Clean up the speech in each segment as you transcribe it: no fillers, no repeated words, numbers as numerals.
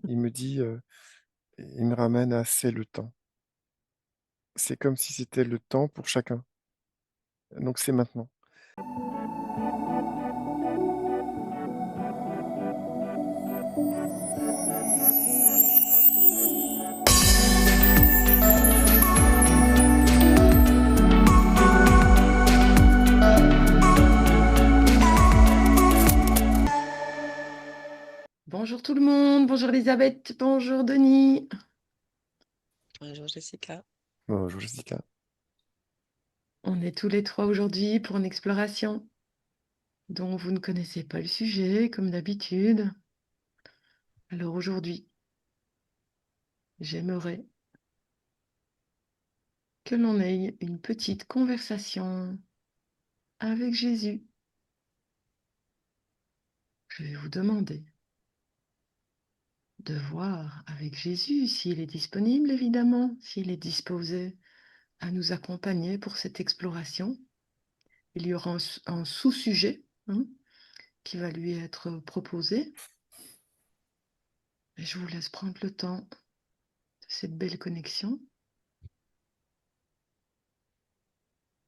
il me dit, il me ramène à «C'est le temps». C'est comme si c'était le temps pour chacun, donc c'est maintenant. Bonjour tout le monde, bonjour Elisabeth, bonjour Denis. Bonjour Jessica. Bonjour Jessica. On est tous les trois aujourd'hui pour une exploration dont vous ne connaissez pas le sujet, comme d'habitude. Alors aujourd'hui, j'aimerais que l'on ait une petite conversation avec Jésus. Je vais vous demander de voir avec Jésus s'il est disponible, évidemment, s'il est disposé à nous accompagner pour cette exploration. Il y aura un sous-sujet qui va lui être proposé. Et je vous laisse prendre le temps de cette belle connexion.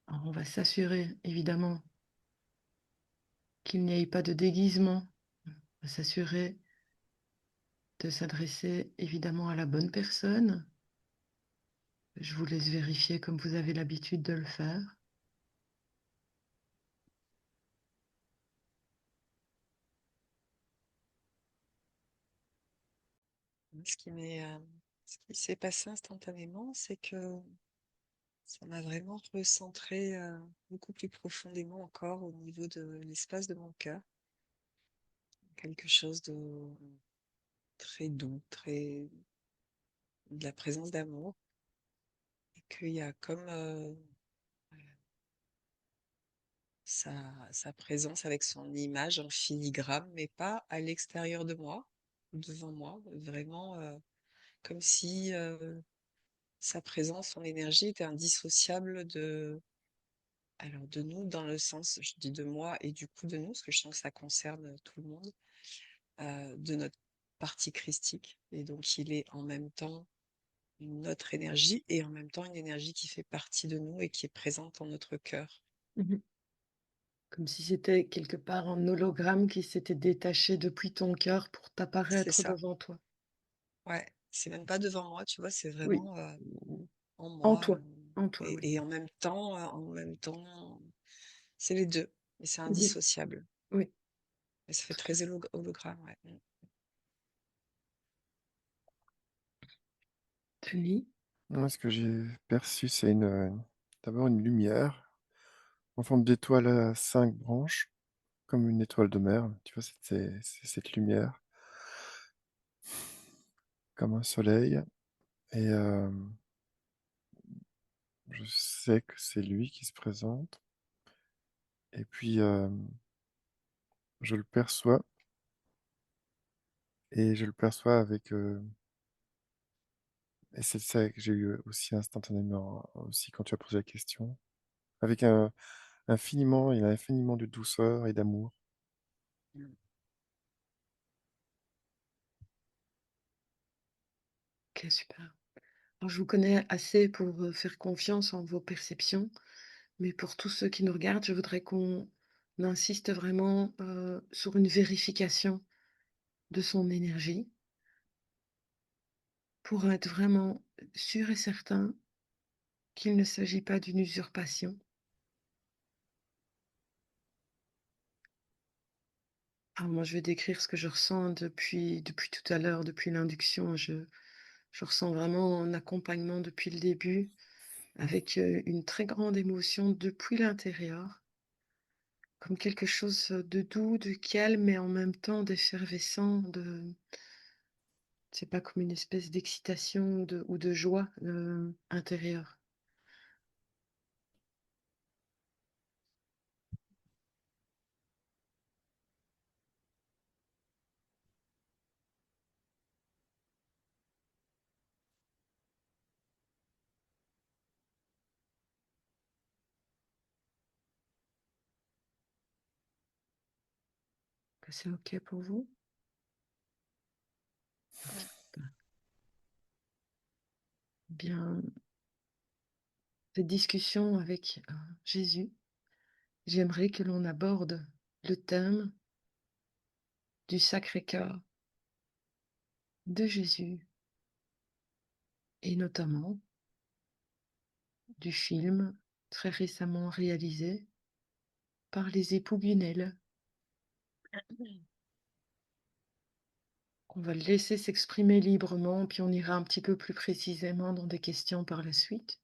Alors, on va s'assurer, évidemment, qu'il n'y ait pas de déguisement. On va s'assurer de s'adresser, évidemment, à la bonne personne. Je vous laisse vérifier comme vous avez l'habitude de le faire. Ce qui ce qui s'est passé instantanément, c'est que ça m'a vraiment recentré beaucoup plus profondément encore au niveau de l'espace de mon cœur. Quelque chose de très doux, très de la présence d'amour. Et qu'il y a comme sa présence avec son image en filigrane, mais pas à l'extérieur de moi, devant moi, vraiment comme si sa présence, son énergie était indissociable de nous, dans le sens, je dis de moi et du coup de nous, parce que je sens que ça concerne tout le monde, de notre partie christique. Et donc, il est en même temps une autre énergie et en même temps une énergie qui fait partie de nous et qui est présente en notre cœur. Mhm. Comme si c'était quelque part un hologramme qui s'était détaché depuis ton cœur pour C'est t'apparaître ça. devant toi. Ouais. C'est même pas devant moi, tu vois, c'est Oui, vraiment en en moi. toi, en toi, oui. Et en même temps, c'est les deux. Et c'est Mhm. indissociable. Oui, Et ça fait très hologramme, ouais. Denis. Moi, ce que j'ai perçu, c'est d'abord une lumière en forme d'étoile à 5 branches, comme une étoile de mer. Tu vois, c'est cette lumière, comme un soleil. Et je sais que c'est lui qui se présente. Et puis, je le perçois. Et je le perçois avec... et c'est ça que j'ai eu aussi instantanément, aussi quand tu as posé la question. Avec infiniment, il y a infiniment de douceur et d'amour. Mm. Ok, super. Alors, je vous connais assez pour faire confiance en vos perceptions, mais pour tous ceux qui nous regardent, je voudrais qu'on insiste vraiment sur une vérification de son énergie pour être vraiment sûr et certain qu'il ne s'agit pas d'une usurpation. Alors moi, je vais décrire ce que je ressens depuis tout à l'heure, depuis l'induction. Je ressens vraiment un accompagnement depuis le début, avec une très grande émotion depuis l'intérieur, comme quelque chose de doux, de calme, mais en même temps d'effervescent, c'est pas comme une espèce d'excitation ou de joie intérieure. Que c'est OK pour vous? bien, cette discussion avec, Jésus, j'aimerais que l'on aborde le thème du Sacré-Cœur de Jésus et notamment du film très récemment réalisé par les époux Guenel. On va le laisser s'exprimer librement, puis on ira un petit peu plus précisément dans des questions par la suite.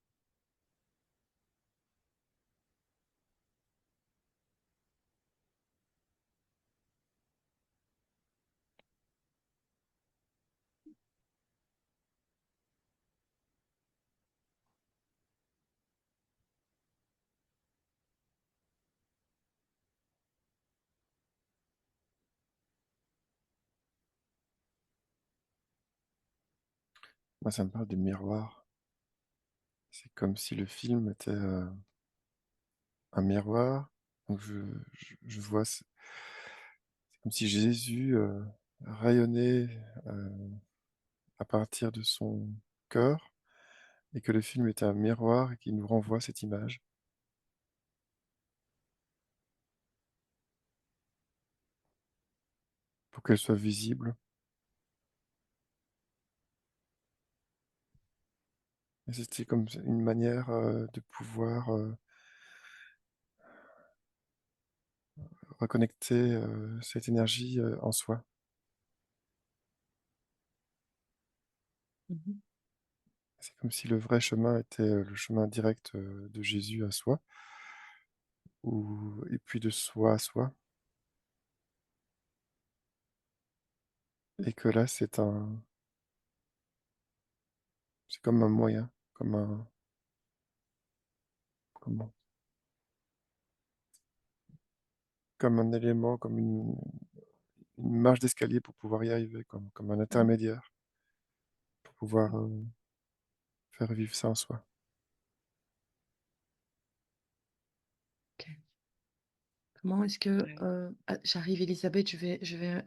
Moi, ça me parle du miroir. C'est comme si le film était un miroir. Donc je vois, c'est comme si Jésus rayonnait euh, à partir de son cœur et que le film était un miroir et qui nous renvoie cette image pour qu'elle soit visible. Et c'était comme une manière de pouvoir reconnecter cette énergie en soi. Mmh. C'est comme si le vrai chemin était le chemin direct de Jésus à soi, et puis de soi à soi. Et que là, c'est comme un moyen, comment, comme un élément, comme une marche d'escalier pour pouvoir y arriver, comme un Mmh. intermédiaire pour pouvoir faire vivre ça en soi. OK. Comment est-ce que, Ouais. j'arrive Elisabeth, je vais,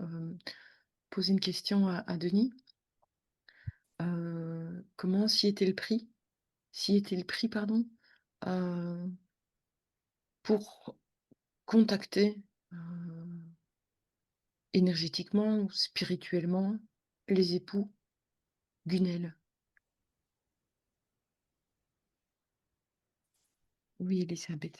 poser une question à Denis. Comment s'y était le prix, pardon, heu, pour contacter, heu, énergétiquement ou spirituellement les époux Guenel? Oui, Elisabeth.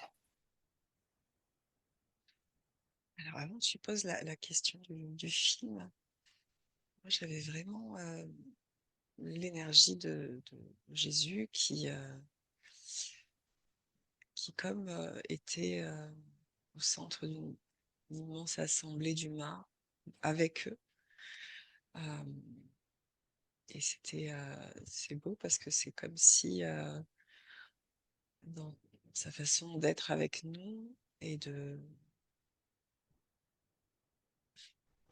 Alors avant que tu poses la question du film, moi j'avais vraiment l'énergie de Jésus qui comme était au centre d'une immense assemblée d'humains avec eux. Euh, et c'est beau parce que c'est comme si dans sa façon d'être avec nous et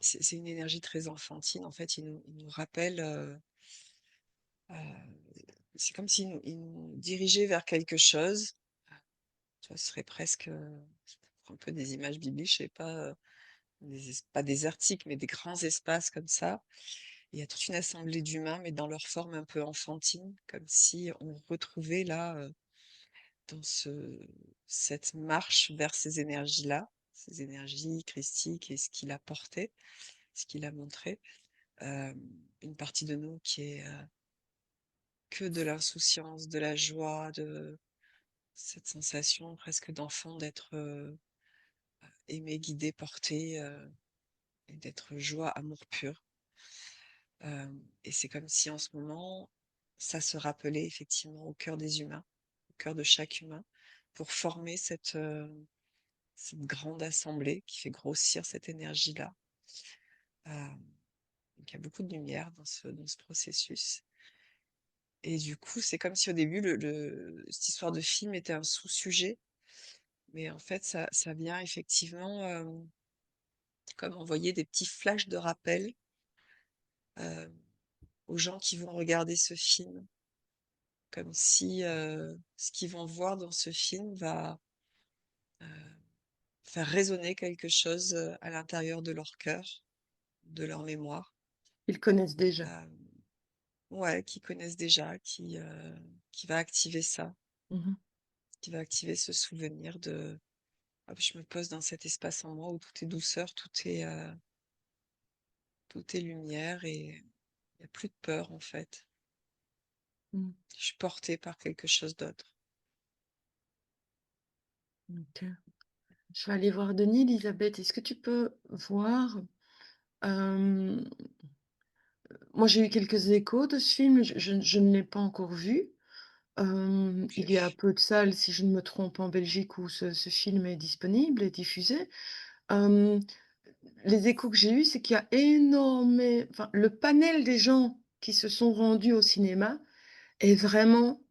c'est une énergie très enfantine. En fait, il nous rappelle, c'est comme il nous dirigeait vers quelque chose. Tu vois, ce serait presque, je prends un peu des images bibliques, je sais pas, pas désertiques, mais des grands espaces comme ça. Il y a toute une assemblée d'humains, mais dans leur forme un peu enfantine, comme si on retrouvait là, dans cette marche vers ces énergies-là, ces énergies christiques et ce qu'il a porté, ce qu'il a montré. Euh, une partie de nous qui est que de l'insouciance, de la joie, de cette sensation presque d'enfant d'être aimé, guidé, porté, et d'être joie, amour pur. Et c'est comme si en ce moment, ça se rappelait effectivement au cœur des humains, au cœur de chaque humain, pour former cette grande assemblée qui fait grossir cette énergie-là. Donc il y a beaucoup de lumière dans ce processus. Et du coup, c'est comme si au début, cette histoire de film était un sous-sujet, mais en fait, ça vient effectivement comme envoyer des petits flashs de rappel euh, aux gens qui vont regarder ce film, comme si ce qu'ils vont voir dans ce film va faire résonner quelque chose à l'intérieur de leur cœur, de leur mémoire. Ils connaissent déjà. Euh, ouais, qui connaissent déjà, qui va activer ça, Mmh. qui va activer ce souvenir de: «Hop, je me pose dans cet espace en moi où tout est douceur, tout est lumière et il y a plus de peur, en fait. Mmh. Je suis portée par quelque chose d'autre». OK. Je vais aller voir Denis, Elisabeth. Est-ce que tu peux voir, hem, moi j'ai eu quelques échos de ce film, je ne l'ai pas encore vu. Il y a Plus. peu de salles, si je ne me trompe, en Belgique où ce film est disponible et diffusé. Hem, les échos que j'ai eus, c'est qu'il y a enfin, le panel des gens qui se sont rendus au cinéma est vraiment,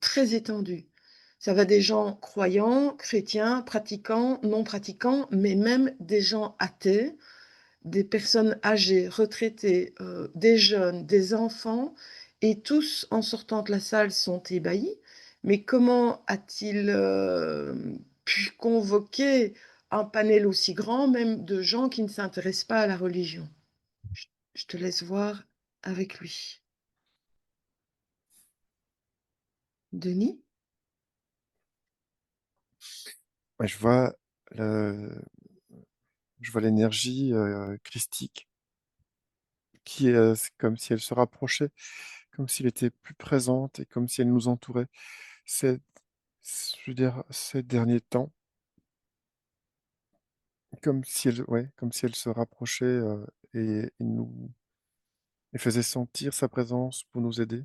très étendu. Ça va des gens croyants, chrétiens, pratiquants, non pratiquants, mais même des gens athées, des personnes âgées, retraitées, des jeunes, des enfants et tous, en sortant de la salle, sont ébahis. Mais comment a-t-il, pu convoquer un panel aussi grand, même de gens qui ne s'intéressent pas à la religion? Je je te laisse voir avec lui. Denis? Ouais, le je vois l'énergie, christique qui est, c'est comme si elle se rapprochait, comme si elle était plus présente et comme si elle nous entourait. Ces je veux dire, ces derniers temps, comme si elle se rapprochait, et nous et faisait sentir sa présence pour nous aider,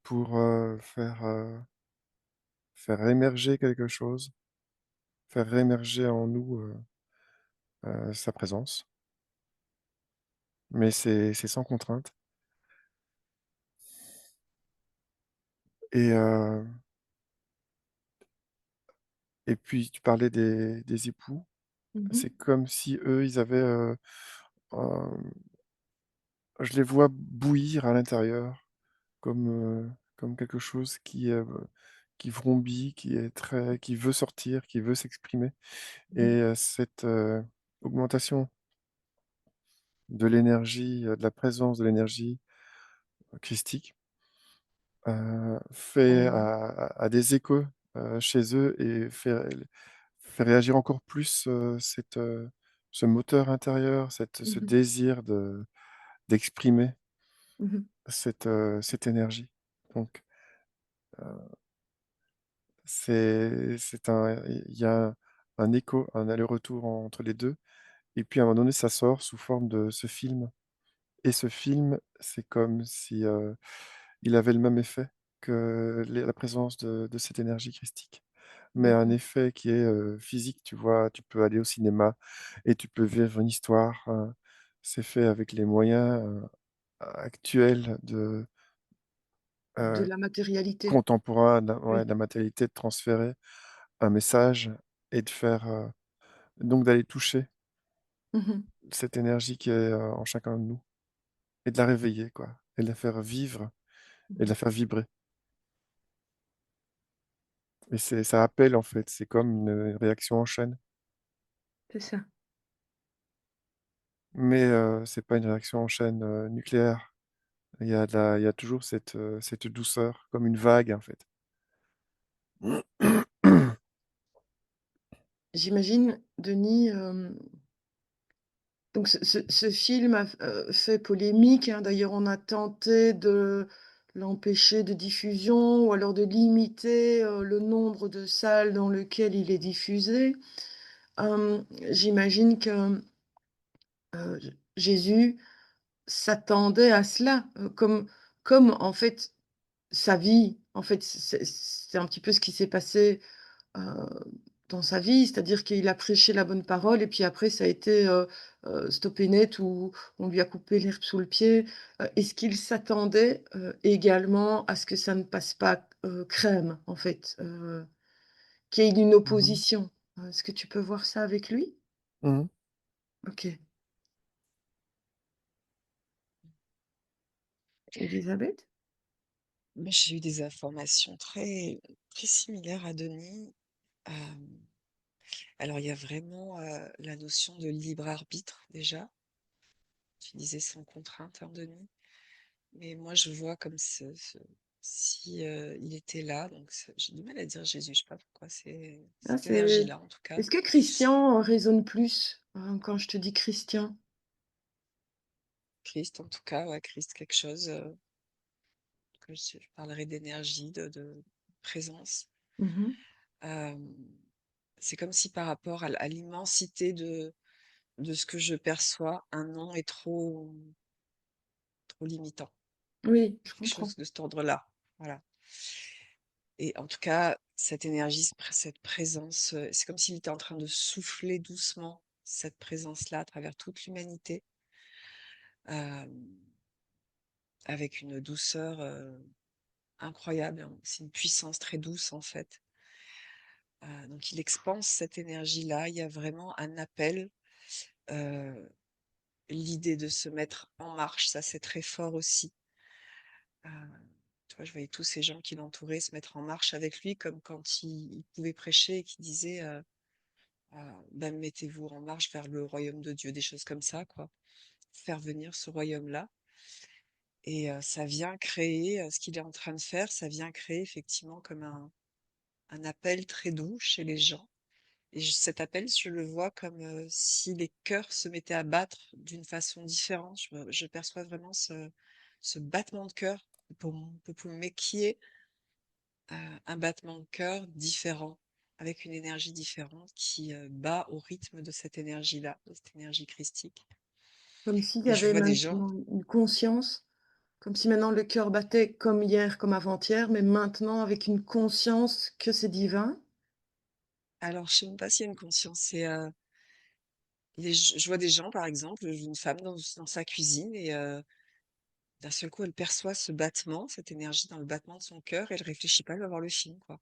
pour, faire émerger quelque chose, faire émerger en nous, sa présence. Mais c'est sans contrainte et et puis tu parlais des époux. Mmh mh. C'est comme si eux, ils avaient, je les vois bouillir à l'intérieur comme, comme quelque chose qui vrombit, qui veut sortir, qui veut s'exprimer et Mmh. cette, augmentation de l'énergie, de la présence de l'énergie christique, fait En a des échos, chez eux et fait réagir encore plus, ce moteur intérieur, ce Mmh mh. désir d'exprimer Mmh mh. cette énergie. Donc, c'est un il y a un écho, un aller-retour entre les 2 et puis à un moment donné, ça sort sous forme de ce film et ce film, c'est comme si, il avait le même effet que la présence de cette énergie christique. Mais un D'accord. effet qui est, physique, tu vois? Tu peux aller au cinéma et tu peux vivre une histoire, c'est fait avec les moyens, actuels De heu, la matérialité. contemporains, Oui. de la matérialité, de transférer un message et de faire, donc d'aller toucher Mmh mh. cette énergie qui est, en chacun de nous et de la réveiller, quoi et de la faire vivre et de Mmh. la faire vibrer et ça appelle, en fait, c'est comme une réaction en chaîne, C'est ça. mais c'est pas une réaction en chaîne, nucléaire. Il y a toujours cette douceur, comme une vague, en fait. J'imagine, Denis, donc ce film a fait polémique, hein. D'ailleurs, on a tenté de l'empêcher de diffusion ou alors de limiter, le nombre de salles dans lequel il est diffusé. J'imagine que, Jésus s'attendait à cela, comme en fait sa vie, en fait, c'est un petit peu ce qui s'est passé, heu, dans sa vie. C'est-à-dire qu'il a prêché la bonne parole et puis après ça a été, stoppé net ou on lui a coupé l'herbe sous le pied. Est-ce qu'il s'attendait, également à ce que ça ne passe pas, crème, en fait, qu'il y ait une Mmh mh. opposition? Est-ce que tu peux voir ça avec lui? Mmh. OK. Élisabeth? Mais j'ai eu des informations très similaires à Denis. Hem, alors il y a vraiment, la notion de libre arbitre déjà. Tu disais sans contrainte, hein, Denis. Mais moi, je vois comme si il était là. Donc, j'ai du mal à dire Jésus. Je sais pas pourquoi. C'est Ah, cette c'est énergie-là, en tout cas. est-ce que Christian résonne plus, quand je te dis Christian? Christ, en tout cas, ouais, Christ, quelque chose. Que je parlerai d'énergie, de présence. Mmh. Euh, c'est comme si par rapport à l'immensité de ce que je perçois, un nom est trop limitant. Oui, je Quelque comprends. chose de cet ordre-là. Voilà. Et en tout cas, cette énergie, cette présence, c'est comme s'il était en train de souffler doucement cette présence-là à travers toute l'humanité, euh, avec une douceur incroyable, hein. C'est une puissance très douce en fait. Donc il expanse cette énergie-là. Il y a vraiment un appel. euh, L'idée de se mettre en marche, ça c'est très fort aussi. Euh, Tu vois, je voyais tous ces gens qui l'entouraient se mettre en marche avec lui, comme quand il pouvait prêcher et qui disait ben, mettez-vous en marche vers le royaume de Dieu, des choses comme ça, quoi. Faire venir ce royaume-là. Et ça vient créer, ce qu'il est en train de faire, ça vient créer effectivement comme un appel très doux chez les gens. Et cet appel, je le vois comme si les cœurs se mettaient à battre d'une façon différente. Je perçois vraiment ce battement de cœur pour me qui est un battement de cœur différent, avec une énergie différente qui bat au rythme de cette énergie-là, de cette énergie christique. Comme s'il y Et je avait vois des gens, maintenant une conscience, comme si maintenant le cœur battait comme hier, comme avant-hier, mais maintenant avec une conscience que c'est divin? alors je sais même pas s'il y a une conscience, je vois des gens, par exemple, une femme dans sa cuisine et d'un seul coup, elle perçoit ce battement, cette énergie dans le battement de son cœur et elle réfléchit pas, elle va voir le film, quoi.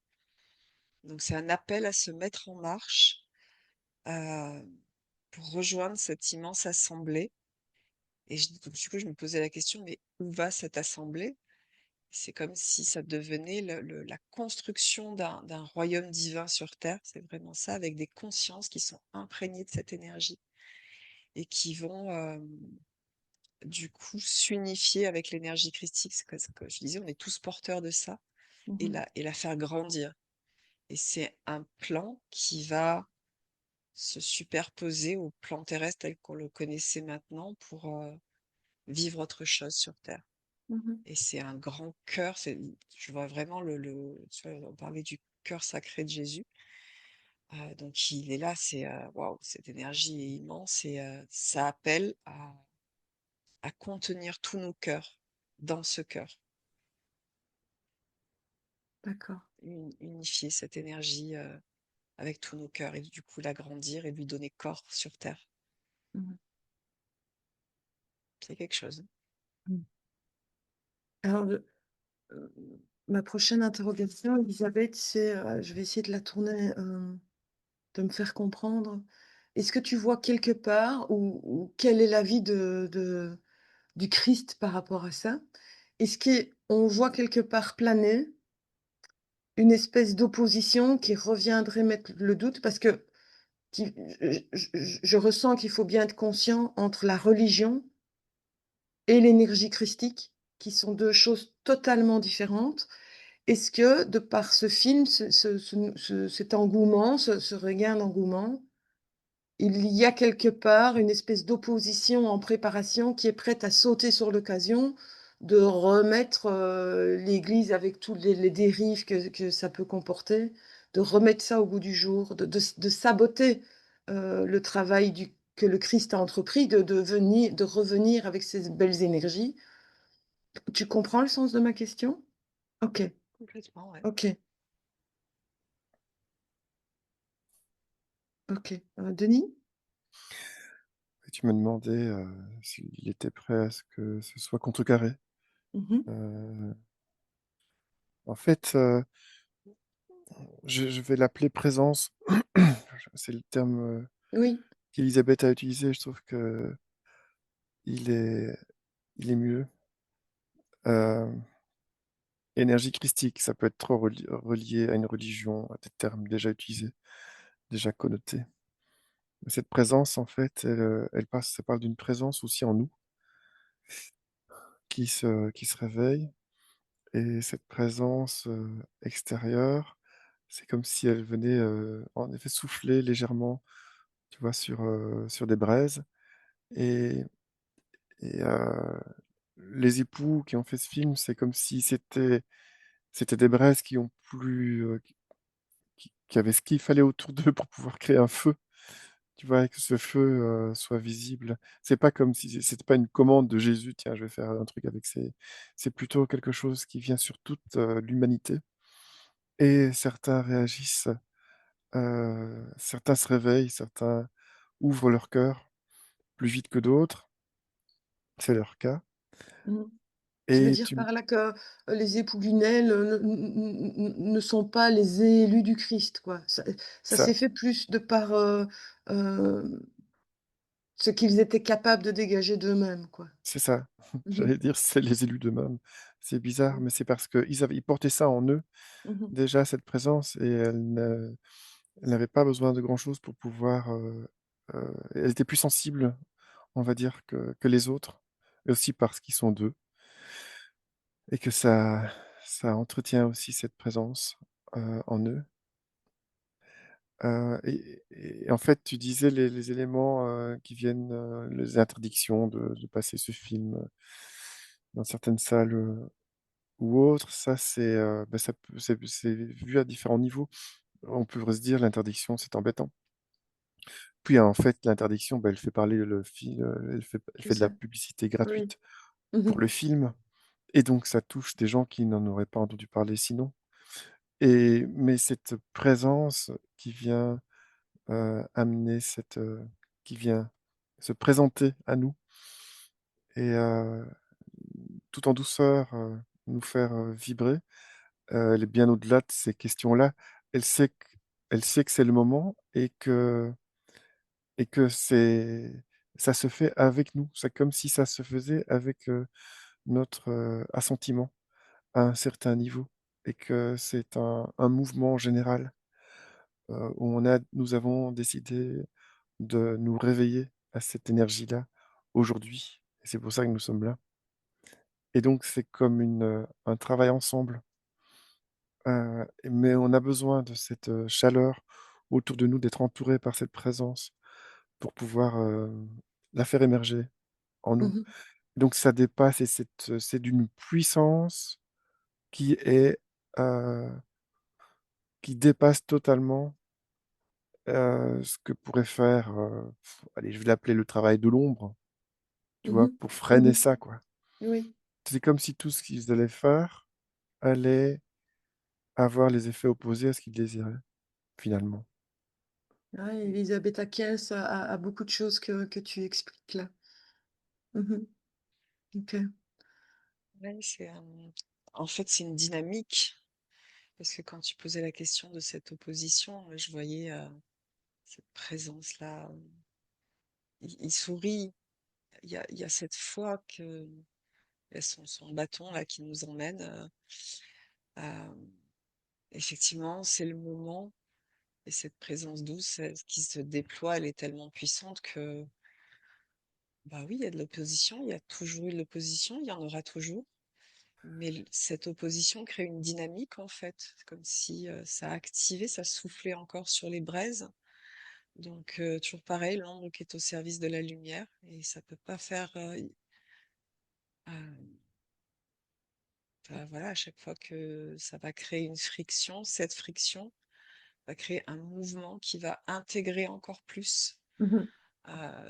Donc c'est un appel à se mettre en marche euh, pour rejoindre cette immense assemblée. Et donc, du coup, je me posais la question, mais où va cette assemblée? C'est comme si ça devenait la construction d'un royaume divin sur Terre. C'est vraiment ça, avec des consciences qui sont imprégnées de cette énergie et qui vont du coup s'unifier avec l'énergie christique. C'est ce que je disais, on est tous porteurs de ça Mmh. et la faire grandir. Et c'est un plan qui va se superposer au plan terrestre tel qu'on le connaissait maintenant pour vivre autre chose sur Terre. Mmh. Et c'est un grand cœur. Je vois vraiment tu vois, on parlait du cœur sacré de Jésus. Donc il est là, waouh, cette énergie est immense et ça appelle à contenir tous nos cœurs dans ce cœur, D'accord. unifier cette énergie avec tous nos cœurs et du coup l'agrandir et lui donner corps sur terre. Mmh. C'est quelque chose. Mmh. Alors heu, ma prochaine interrogation, Elisabeth, c'est, je vais essayer de la tourner, de me faire comprendre. Est-ce que tu vois quelque part ou quel est l'avis du Christ par rapport à ça? Est-ce qu'on voit quelque part planer une espèce d'opposition qui reviendrait mettre le doute? Parce que qui je ressens qu'il faut bien être conscient entre la religion et l'énergie christique, qui sont 2 choses totalement différentes. Est-ce que de par ce film, cet engouement, ce regain d'engouement, il y a quelque part une espèce d'opposition en préparation qui est prête à sauter sur l'occasion de remettre, l'église avec toutes les dérives que ça peut comporter, de remettre ça au goût du jour, de saboter, le travail que le Christ a entrepris, de revenir avec ces belles énergies. Tu comprends le sens de ma question? OK, Complètement, ouais. OK, OK. Denis? Et tu me demandais s'il était prêt à ce que ce soit contrecarré. Mmh. Euh, En fait, je vais l'appeler présence. C'est le terme Oui, qu'Elisabeth a utilisé. Je trouve que il est, il est mieux. Euh, Énergie christique, ça peut être trop relié à une religion, à des termes déjà utilisés, déjà connotés. Mais cette présence, en fait, elle passe, ça parle d'une présence aussi en nous. qui se réveille et cette présence, extérieure, c'est comme si elle venait, en effet souffler légèrement, tu vois, sur des braises et et les époux qui ont fait ce film, c'est comme si c'était des braises qui ont plu, qui avaient ce qu'il fallait autour d'eux pour pouvoir créer un feu. Tu vois? Et que ce feu, soit visible. C'est pas comme si c'était pas une commande de Jésus: «Tiens, je vais faire un truc avec ces». C'est plutôt quelque chose qui vient sur toute, l'humanité et certains réagissent, certains se réveillent, certains ouvrent leur cœur plus vite que d'autres, c'est leur cas Mmh. Tu veux et dire tu m par là que, les époux Lunel, ne sont pas les élus du Christ, quoi? Ça ça s'est fait plus de par, hem, ce qu'ils étaient capables de dégager d'eux-mêmes, quoi. c'est ça. Mmh mh. J'allais dire, c'est les élus d'eux-mêmes. C'est bizarre, Mmh. mais c'est parce qu'ils portaient ça en eux, Mmh mh. déjà cette présence et elle n'avait pas besoin de grand chose pour pouvoir, elle était plus sensible, on va dire, que les autres et aussi parce qu'ils sont 2 et que ça entretient aussi cette présence, en eux. Et en fait, tu disais les éléments, qui viennent, les interdictions de passer ce film, dans certaines salles, ou autres, ça c'est, bah, ça peut c'est vu à différents niveaux. On pourrait se dire: «L'interdiction, c'est embêtant». Puis en fait, l'interdiction, bah, elle fait parler le film, elle C'est fait de la ça. publicité Oui. gratuite Mmh pour mh. le film et donc ça touche des gens qui n'en auraient pas entendu parler sinon et mais cette présence qui vient, amener cette, qui vient se présenter à nous et tout en douceur, nous faire, vibrer, elle est bien au-delà de ces questions-là. Elle sait q elle sait que c'est le moment et que ça se fait avec nous. C'est comme si ça se faisait avec, notre, assentiment à un certain niveau et que c'est un mouvement général, où nous avons décidé de nous réveiller à cette énergie-là aujourd'hui et c'est pour ça que nous sommes là et donc c'est comme un travail ensemble, mais on a besoin de cette, chaleur autour de nous, d'être entouré par cette présence pour pouvoir, la faire émerger en nous. Mmh mh. Donc ça dépasse et c'est d'une puissance qui est, heu, qui dépasse totalement, ce que pourrait faire, allez, je vais l'appeler le travail de l'ombre, tu Mmh vois? mh. Pour Mmh freiner mh. ça, quoi. Oui. C'est comme si tout ce qu'ils allaient faire allait avoir les effets opposés à ce qu'ils désiraient, finalement. Ouais, Elisabeth Ackins a beaucoup de choses que tu expliques là. Mmh mh. OK. Ouais, en fait, c'est une dynamique parce que quand tu posais la question de cette opposition, je voyais, cette présence-là, il sourit. Il y a cette foi que il y a son bâton là qui nous emmène, hem, effectivement, c'est le moment et cette présence douce, qui se déploie, elle est tellement puissante que, bah, oui, il y a de l'opposition, il y a toujours eu de l'opposition, il y en aura toujours, mais cette opposition crée une dynamique en fait. C'est comme si, ça activait, ça soufflait encore sur les braises. Donc, toujours pareil, l'ombre qui est au service de la lumière et ça peut pas faire, enfin, voilà, à chaque fois que ça va créer une friction, cette friction va créer un mouvement qui va intégrer encore plus, Mmh mh.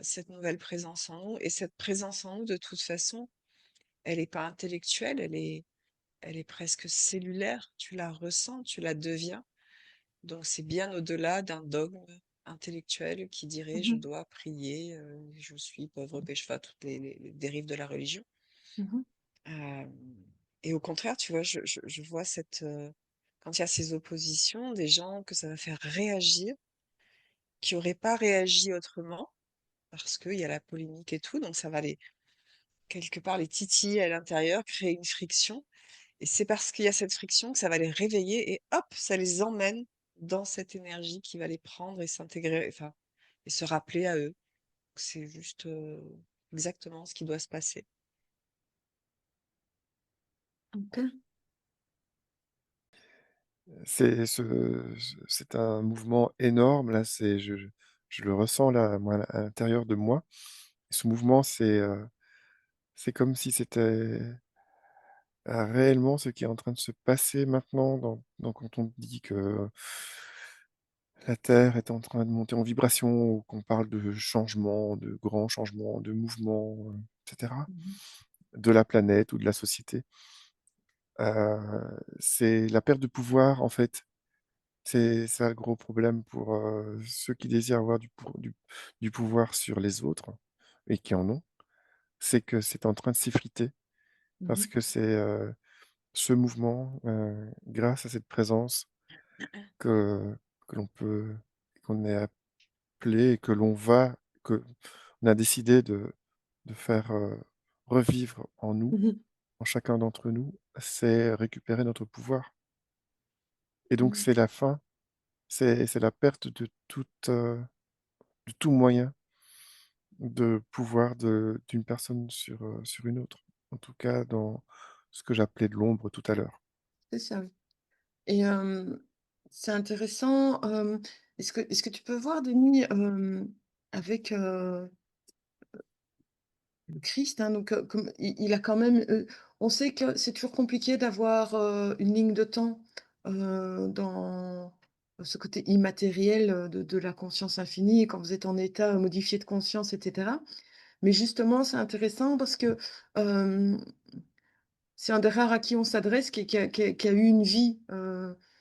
cette nouvelle présence en nous et cette présence en nous, de toute façon, elle est pas intellectuelle, elle est presque cellulaire. Tu la ressens, tu la deviens. Donc c'est bien au-delà d'un dogme intellectuel qui dirait: Mmh «Je mh. dois prier, je suis pauvre pécheur», enfin toutes les dérives de la religion. Mmh mh. Hem et au contraire, tu vois, je vois quand il y a ces oppositions, des gens que ça va faire réagir, qui auraient pas réagi autrement, parce qu'il y a la polémique et tout, donc ça va quelque part les titiller à l'intérieur, créer une friction et c'est parce qu'il y a cette friction que ça va les réveiller et hop, ça les emmène dans cette énergie qui va les prendre et s'intégrer, enfin et se rappeler à eux. C'est juste, exactement ce qui doit se passer. OK. C'est un mouvement énorme là, je le ressens là, moi, à l'intérieur de moi. Ce mouvement, c'est comme si c'était, réellement ce qui est en train de se passer maintenant quand on dit que la Terre est en train de monter en vibration ou qu'on parle de changement, de grands changements, de mouvements, et cetera, Mmh. de la planète ou de la société. C'est la perte de pouvoir en fait. C'est ça le gros problème pour, ceux qui désirent avoir du pouvoir sur les autres et qui en ont, c'est que c'est en train de s'effriter parce Mmh. que c'est, ce mouvement, grâce à cette présence que l'on peut qu'on est appelé et que on a décidé de faire, revivre en nous, Mmh. en chacun d'entre nous, c'est récupérer notre pouvoir et donc Mmh. c'est la fin, c'est la perte de tout moyen de pouvoir d'une personne sur une autre. En tout cas, dans ce que j'appelais de l'ombre tout à l'heure. C'est ça. Et c'est intéressant, est-ce que tu peux voir Denis, avec, le Christ, hein, donc comme il a quand même, on sait que c'est toujours compliqué d'avoir, une ligne de temps, dans ce côté immatériel, de la conscience infinie quand vous êtes en état modifié de conscience et cetera. Mais justement, c'est intéressant parce que, hem c'est un des rares à qui on s'adresse qui a eu une vie,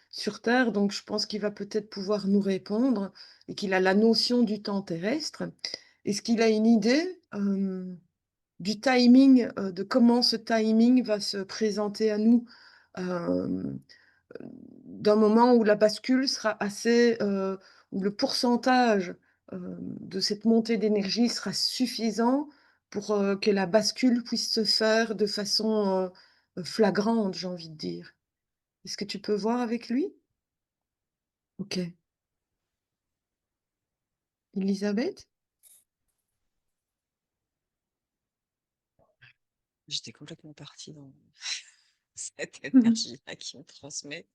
sur terre, donc je pense qu'il va peut-être pouvoir nous répondre et qu'il a la notion du temps terrestre. Est-ce qu'il a une idée, du timing, de comment ce timing va se présenter à nous? Hem, D'un moment où la bascule sera assez, où le pourcentage, de cette montée d'énergie sera suffisant pour, que la bascule puisse se faire de façon, flagrante, j'ai envie de dire. Est-ce que tu peux voir avec lui? OK. Elisabeth? J'étais complètement partie dans cette Mmh. énergie-là qui me transmet.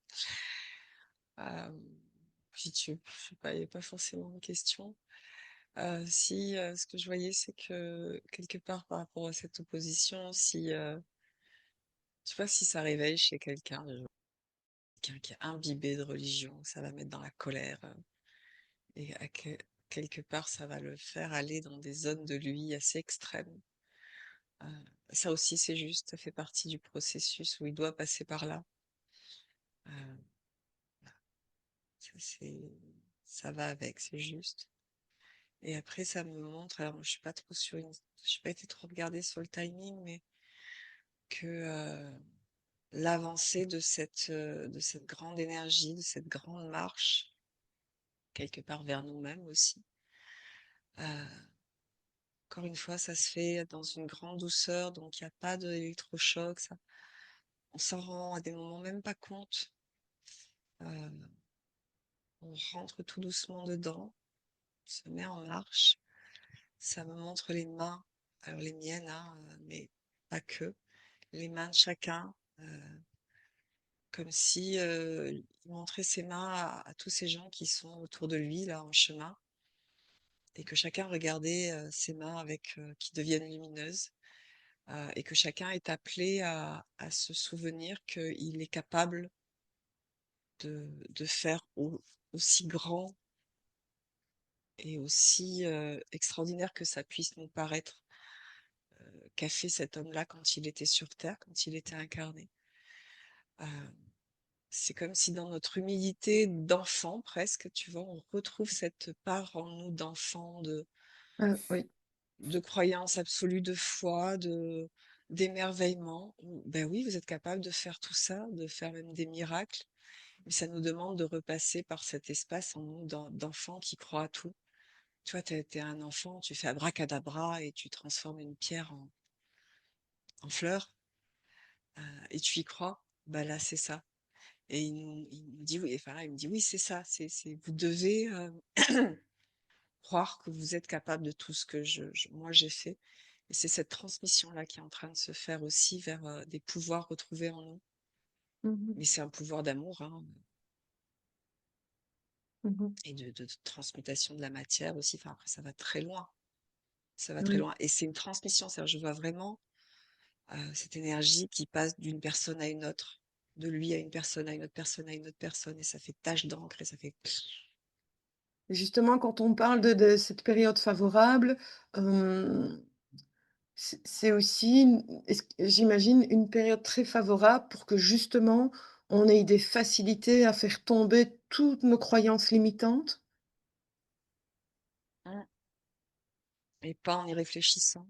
Puis je sais pas, il y avait pas forcément de question. Si, ce que je voyais, c'est que quelque part par rapport à cette opposition, si, je sais pas si ça réveille chez quelqu'un, quelqu'un qui est imbibé de religion, ça va mettre dans la colère, et quelque part, ça va le faire aller dans des zones de lui assez extrêmes. Ça aussi, c'est juste, ça fait partie du processus où il doit passer par là. Heu, ça c'est ça va avec, c'est juste. Et après ça me montre, alors moi je suis pas trop sur une j'ai pas été trop regarder sur le timing, mais que, l'avancée de cette grande énergie, de cette grande marche, quelque part vers nous-mêmes aussi, heu, encore une fois, ça se fait dans une grande douceur, donc il y a pas d'électrochoc, ça on s'en rend à des moments même pas compte. Heu, on rentre tout doucement dedans, on se met en marche. Ça me montre les mains, alors les miennes, hein, mais pas que, les mains de chacun, comme si, il montrait ses mains à tous ces gens qui sont autour de lui, là, en chemin, et que chacun regardait, ses mains avec, qui deviennent lumineuses, et que chacun est appelé à se souvenir qu'il est capable de faire aussi grand et aussi, extraordinaire que ça puisse nous paraître, qu'a fait cet homme-là quand il était sur terre, quand il était incarné. Heu, c'est comme si dans notre humilité d'enfant presque, tu vois, on retrouve cette part en nous d'enfant, Oui. de croyance absolue, de foi, d'émerveillement. Où, ben oui, vous êtes capable de faire tout ça, de faire même des miracles, mais ça nous demande de repasser par cet espace en nous d'enfant qui croit à tout. Tu vois, tu un enfant, tu fais abracadabra et tu transformes une pierre en fleur, et tu y crois. Bah là, c'est ça. Et il me dit oui, enfin là, il me dit: «Oui, c'est ça, c'est vous devez, croire que vous êtes capable de tout ce que je moi j'ai fait, Et c'est cette transmission-là qui est en train de se faire aussi vers, des pouvoirs retrouvés en nous. Mmh. Mais c'est un pouvoir d'amour, hein, Mmh. et de transmutation de la matière aussi. Enfin, après, ça va très loin. Ça va très Oui. loin. Et c'est une transmission. C'est-à-dire, je vois vraiment cette énergie qui passe d'une personne à une autre, de lui à une personne, à une autre personne, à une autre personne. Et ça fait tache d'encre et ça fait. Et justement, quand on parle de cette période favorable, hem, c'est aussi une est-ce que j'imagine une période très favorable pour que justement on ait des facilités à faire tomber toutes nos croyances limitantes? Mm. Et pas en y réfléchissant.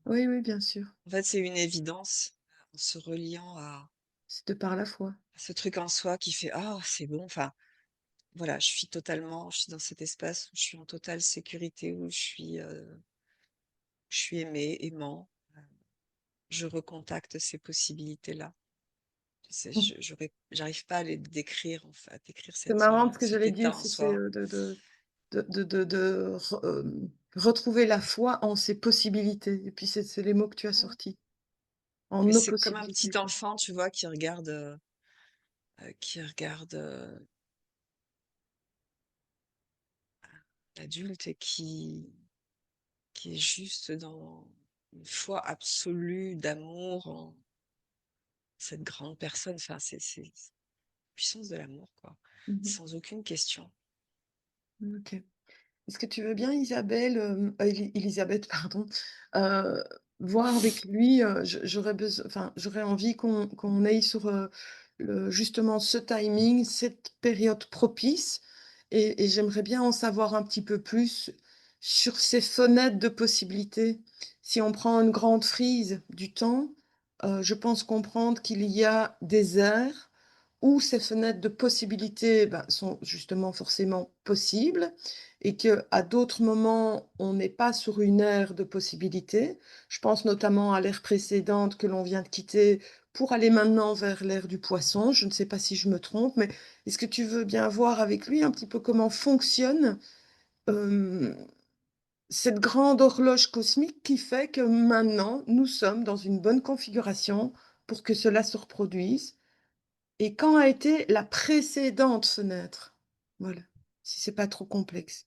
Oui, oui, bien sûr. En fait, c'est une évidence en se reliant C'est de par la foi. à ce truc en soi qui fait ah, c'est bon. Enfin, voilà, je suis dans cet espace où je suis en totale sécurité, où je suis aimée, aimant. Je recontacte ces possibilités-là. J'arrive pas à les décrire, en fait, à décrire C'est marrant ce que cet j'allais état dire, en c'est, soi. de retrouver la foi en ses possibilités et puis c'est les mots que tu as Mm. sortis, en Mais nos c'est comme un possibilités, petit quoi. enfant, tu vois, qui regarde l'adulte et qui est juste dans une foi absolue d'amour en cette grande personne. Enfin, c'est la puissance de l'amour, quoi, Mmh. sans aucune question. OK. Est-ce que tu veux bien Isabelle, Élisabeth pardon, heu, voir avec lui, j'aurais envie qu'on aille sur, le justement ce timing, cette période propice et j'aimerais bien en savoir un petit peu plus sur ces fenêtres de possibilités. Si on prend une grande frise du temps, je pense comprendre qu'il y a des aires où ces fenêtres de possibilités, ben, sont justement forcément possibles et qu'à d'autres moments, on n'est pas sur une ère de possibilités. Je pense notamment à l'ère précédente que l'on vient de quitter pour aller maintenant vers l'ère du poisson. Je ne sais pas si je me trompe, mais est-ce que tu veux bien voir avec lui un petit peu comment fonctionne, hem, cette grande horloge cosmique qui fait que maintenant, nous sommes dans une bonne configuration pour que cela se reproduise? Et quand a été la précédente fenêtre? Voilà, si c'est pas trop complexe.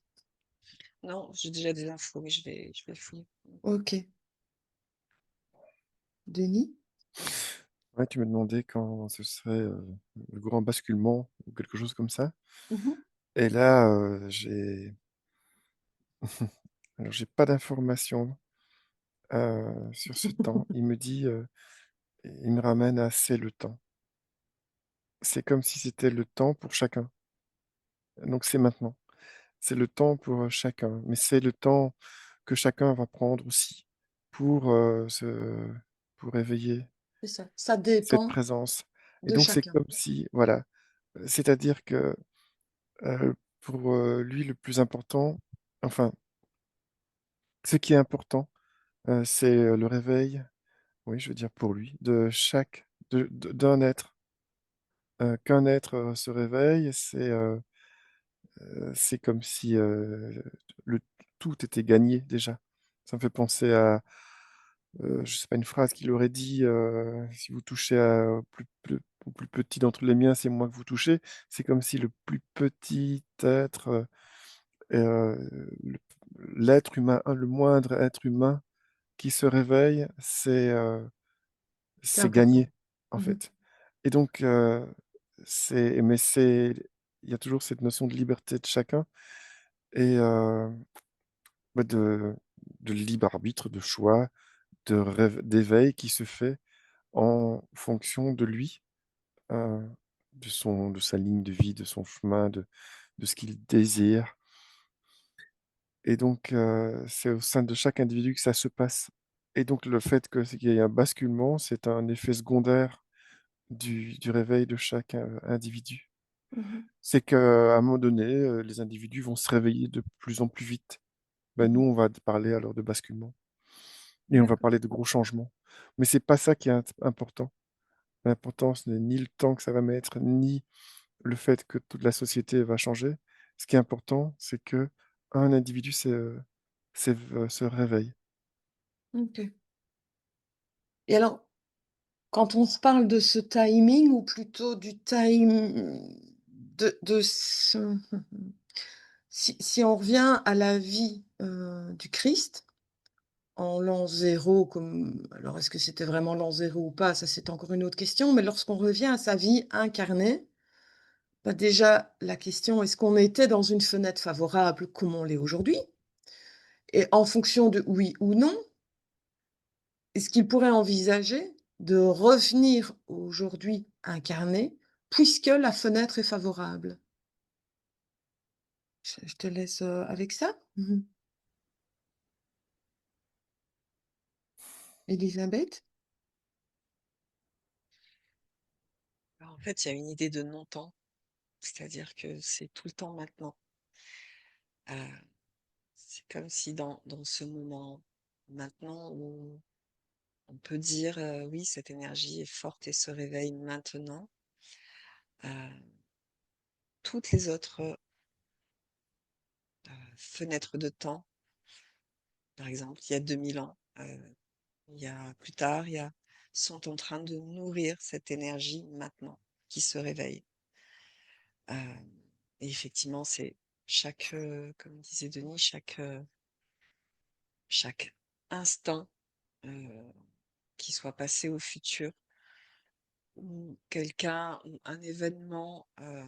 Non, j'ai déjà des infos, mais je vais fouiller. OK. Denis? Ouais, tu me demandais quand ce serait le grand basculement ou quelque chose comme ça. Mmh. Et là, alors j'ai pas d'informations sur ce temps. Il me dit, il me ramène à c'est le temps. C'est comme si c'était le temps pour chacun. Donc c'est maintenant. C'est le temps pour chacun, mais c'est le temps que chacun va prendre aussi pour pour éveiller C'est ça, ça cette dépend présence. Et de donc c'est chacun. comme si, voilà, c'est-à-dire que pour lui, le plus important, enfin, ce qui est important, c'est le réveil, oui, je veux dire pour lui, de chaque, d'un être. Qu'un être se réveille, c'est comme si le tout était gagné déjà. Ça me fait penser à, je sais pas, une phrase qu'il aurait dit, si vous touchez au plus petit d'entre les miens, c'est moi que vous touchez. C'est comme si le plus petit être, le l'être humain, le moindre être humain qui se réveille, C'est c'est important. gagné, en Mmh. fait. Et donc, c'est il y a toujours cette notion de liberté de chacun et bah, de libre arbitre, de choix, d'éveil qui se fait en fonction de lui, heu, de sa ligne de vie, de son chemin, de ce qu'il désire. Et donc, c'est au sein de chaque individu que ça se passe. Et donc le fait qu'il y ait un basculement, c'est un effet secondaire du réveil de chaque, individu. Mmh. C'est qu'à un moment donné, les individus vont se réveiller de plus en plus vite. Ben nous, Mmh. on va parler alors de basculement et on va D'accord. parler de gros changements. Mais c'est pas ça qui est important. L'important, ce n'est ni le temps que ça va mettre, ni le fait que toute la société va changer. Ce qui est important, c'est qu'un individu se réveille. OK. Et alors, quand on se parle de ce timing ou plutôt du de ce si on revient à la vie, du Christ en l'an 0 comme alors est-ce que c'était vraiment l'an 0 ou pas? Ça, c'est encore une autre question, mais lorsqu'on revient à sa vie incarnée, bah, déjà la question, est-ce qu'on était dans une fenêtre favorable comme on l'est aujourd'hui? Et en fonction de oui ou non, est-ce qu'il pourrait envisager de revenir aujourd'hui incarné, puisque la fenêtre est favorable? Je te laisse, avec ça. Mmh. Élisabeth? Alors, en fait, il y a une idée de non-temps, c'est-à-dire que c'est tout le temps maintenant. Heu, c'est comme si dans ce moment maintenant où on peut dire, «Oui, cette énergie est forte et se réveille maintenant», heu, toutes les autres, fenêtres de temps, par exemple, il y a 2000 ans, il y a plus tard, il y a sont en train de nourrir cette énergie maintenant qui se réveille. Hem et effectivement, c'est comme disait Denis, chaque instant, heu, qui soit passé au futur, où quelqu'un ou un événement,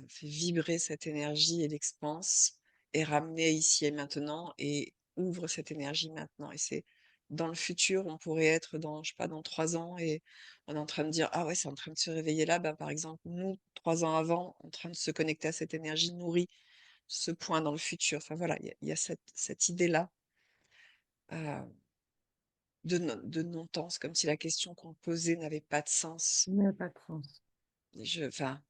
fait vibrer cette énergie et l'expanse, est ramené ici et maintenant et ouvre cette énergie maintenant et c'est dans le futur, on pourrait être dans, je sais pas, dans 3 ans et on est en train de dire: «Ah ouais, c'est en train de se réveiller là». Ben, par exemple, nous, 3 ans avant, en train de se connecter à cette énergie nourrit ce point dans le futur. Enfin voilà, il y a cette idée-là, heu, de non-temps. C'est comme si la question qu'on posait n'avait pas de sens. Il n'y a pas de sens. Enfin,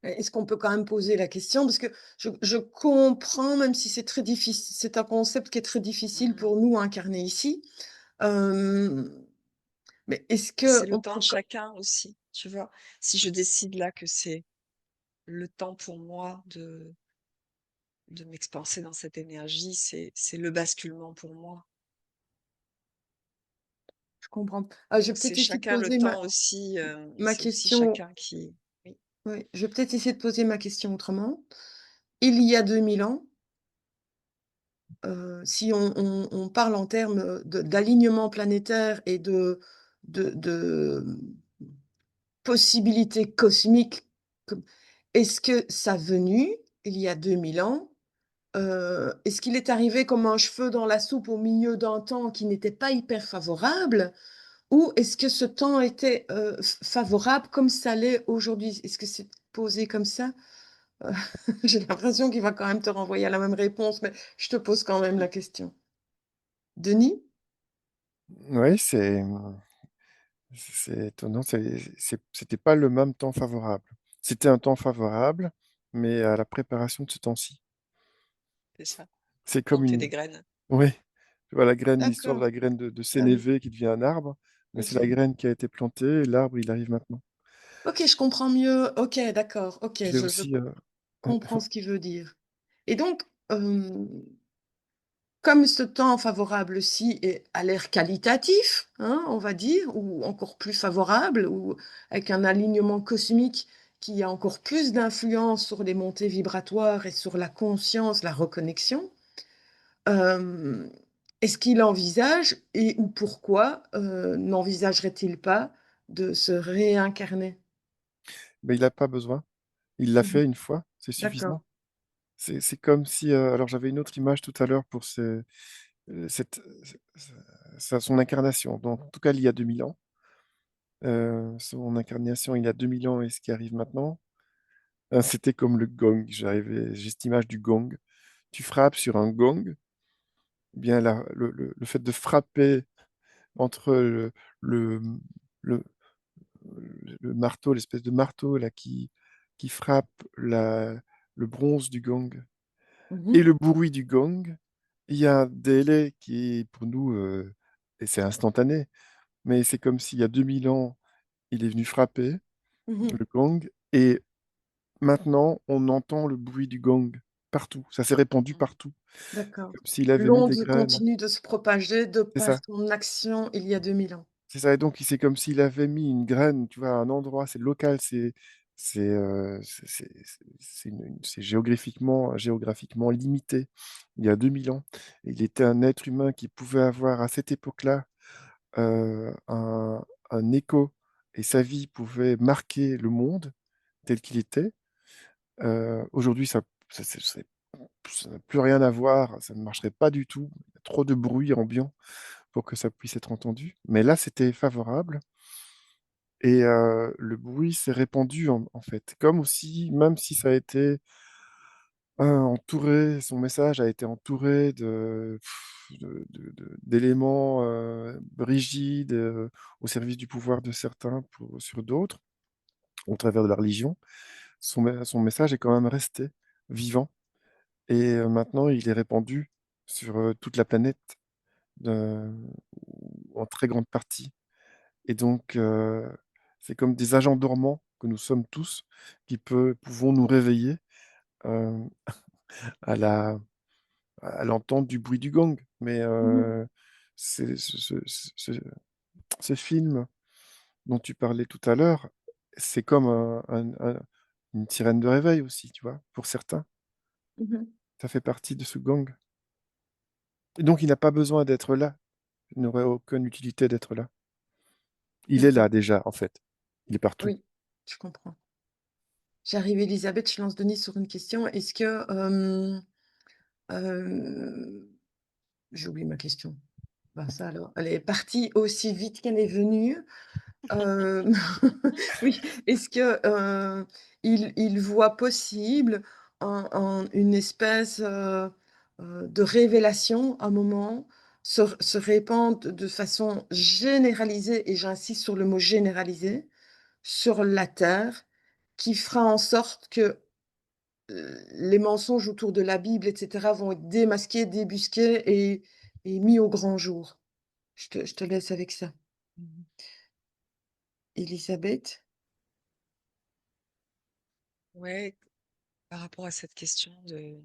Est-ce qu'on peut quand même poser la question? Parce que je comprends, même si c'est très difficile, c'est un concept qui est très difficile mmh pour nous incarner ici. Hem, mais est-ce C'est le qu'on temps peut de chacun aussi, tu vois? Si je décide là que c'est le temps pour moi de m'expanser dans cette énergie, c'est le basculement pour moi. je comprends. Ah, je vais C'est peut-être essayer de chacun le poser temps aussi, ma c'est aussi question, chacun qui oui, oui, je vais peut-être essayer de poser ma question autrement. Il y a 2000 ans, si on parle en termes, d'alignement planétaire et de possibilités cosmiques, comme est-ce que sa venue, il y a 2000 ans, est-ce qu'il est arrivé comme un cheveu dans la soupe au milieu d'un temps qui n'était pas hyper favorable? Ou est-ce que ce temps était, favorable comme ça l'est aujourd'hui? Est-ce que c'est posé comme ça? Heu, j'ai l'impression qu'il va quand même te renvoyer à la même réponse, mais je te pose quand même la question. Denis? Oui, c'est étonnant, c'était pas le même temps favorable. C'était un temps favorable, mais à la préparation de ce temps-ci. c'est ça. C'est comme Planter des une graines. oui, tu vois la graine, l'histoire de D'accord. la graine de Ah oui, sénévé qui devient un arbre, mais c'est la OK. graine qui a été plantée et l'arbre, il arrive maintenant. OK, je comprends mieux. OK, d'accord. OK, J'ai je aussi, comprends ce qu'il veut dire. Et donc, comme ce temps favorable-ci est a l'air qualitatif, hein, on va dire, ou encore plus favorable, ou avec un alignement cosmique qui a encore plus d'influence sur les montées vibratoires et sur la conscience, la reconnexion, hem, est-ce qu'il envisage et ou pourquoi, n'envisagerait-il pas de se réincarner? mais il a pas besoin. Il l'a Mmh. fait une fois, c'est D'accord. suffisant. C'est comme si, alors j'avais une autre image tout à l'heure pour cette, son incarnation. Donc en tout cas, il y a 2000 ans, son incarnation il y a 2000 ans et ce qui arrive maintenant, c'était comme le gong. J'ai cette image du gong. Tu frappes sur un gong, eh bien la le fait de frapper entre le, mmh, le le marteau, l'espèce de marteau là qui frappe le bronze du gong et Mmh. le bruit du gong, il y a un délai qui est pour nous, et c'est instantané, mais c'est comme s'il y a 2000 ans, il est venu frapper Mmh. le gong et maintenant on entend le bruit du gong. partout, ça s'est répandu Mmh. partout, D'accord. comme s'il avait mis des L'onde graines. continue de se propager de C'est par ça, son action il y a 2000 ans. c'est ça et donc c'est comme s'il avait mis une graine, tu vois, à un endroit, c'est local, c'est géographiquement limité, il y a 2000 ans. Il était un être humain qui pouvait avoir à cette époque-là, un écho et sa vie pouvait marquer le monde tel qu'il était. Aujourd'hui, ça n'a plus rien à voir, ça ne marcherait pas du tout. Il y a trop de bruit ambiant pour que ça puisse être entendu. Mais là, c'était favorable et le bruit s'est répandu en fait. Comme aussi, même si ça a été, entouré son message a été entouré d'éléments, rigides, au service du pouvoir de certains sur d'autres, au travers de la religion. Son message est quand même resté vivant et maintenant il est répandu sur, toute la planète, heu, ou en très grande partie et donc c'est comme des agents dormants que nous sommes tous qui pouvons nous réveiller, hem, à la à l'entente du bruit du gong. Mais Mmh mh. c'est ce film dont tu parlais tout à l'heure, c'est comme une sirène de réveil aussi, tu vois? Pour certains, Mmh mh. ça fait partie de ce gang et donc il n'a pas besoin d'être là. Il n'aurait aucune utilité d'être là. Il est OK. là déjà, en fait. Il est partout. Oui, je comprends. J'arrive Elisabeth, je lance Denis sur une question. Est-ce que, hem, j'ai oublié ma question. Bah, ça alors, elle est partie aussi vite qu'elle est venue. Hem, oui, est-ce que, il voit possible une espèce, de révélation, un moment, se répande de façon généralisée et j'insiste sur le mot généralisé, sur la terre, qui fera en sorte que, les mensonges autour de la Bible et cetera vont être démasqués, débusqués et mis au grand jour? Je te laisse avec ça. Mmh. Élisabeth? Ouais, par rapport à cette question de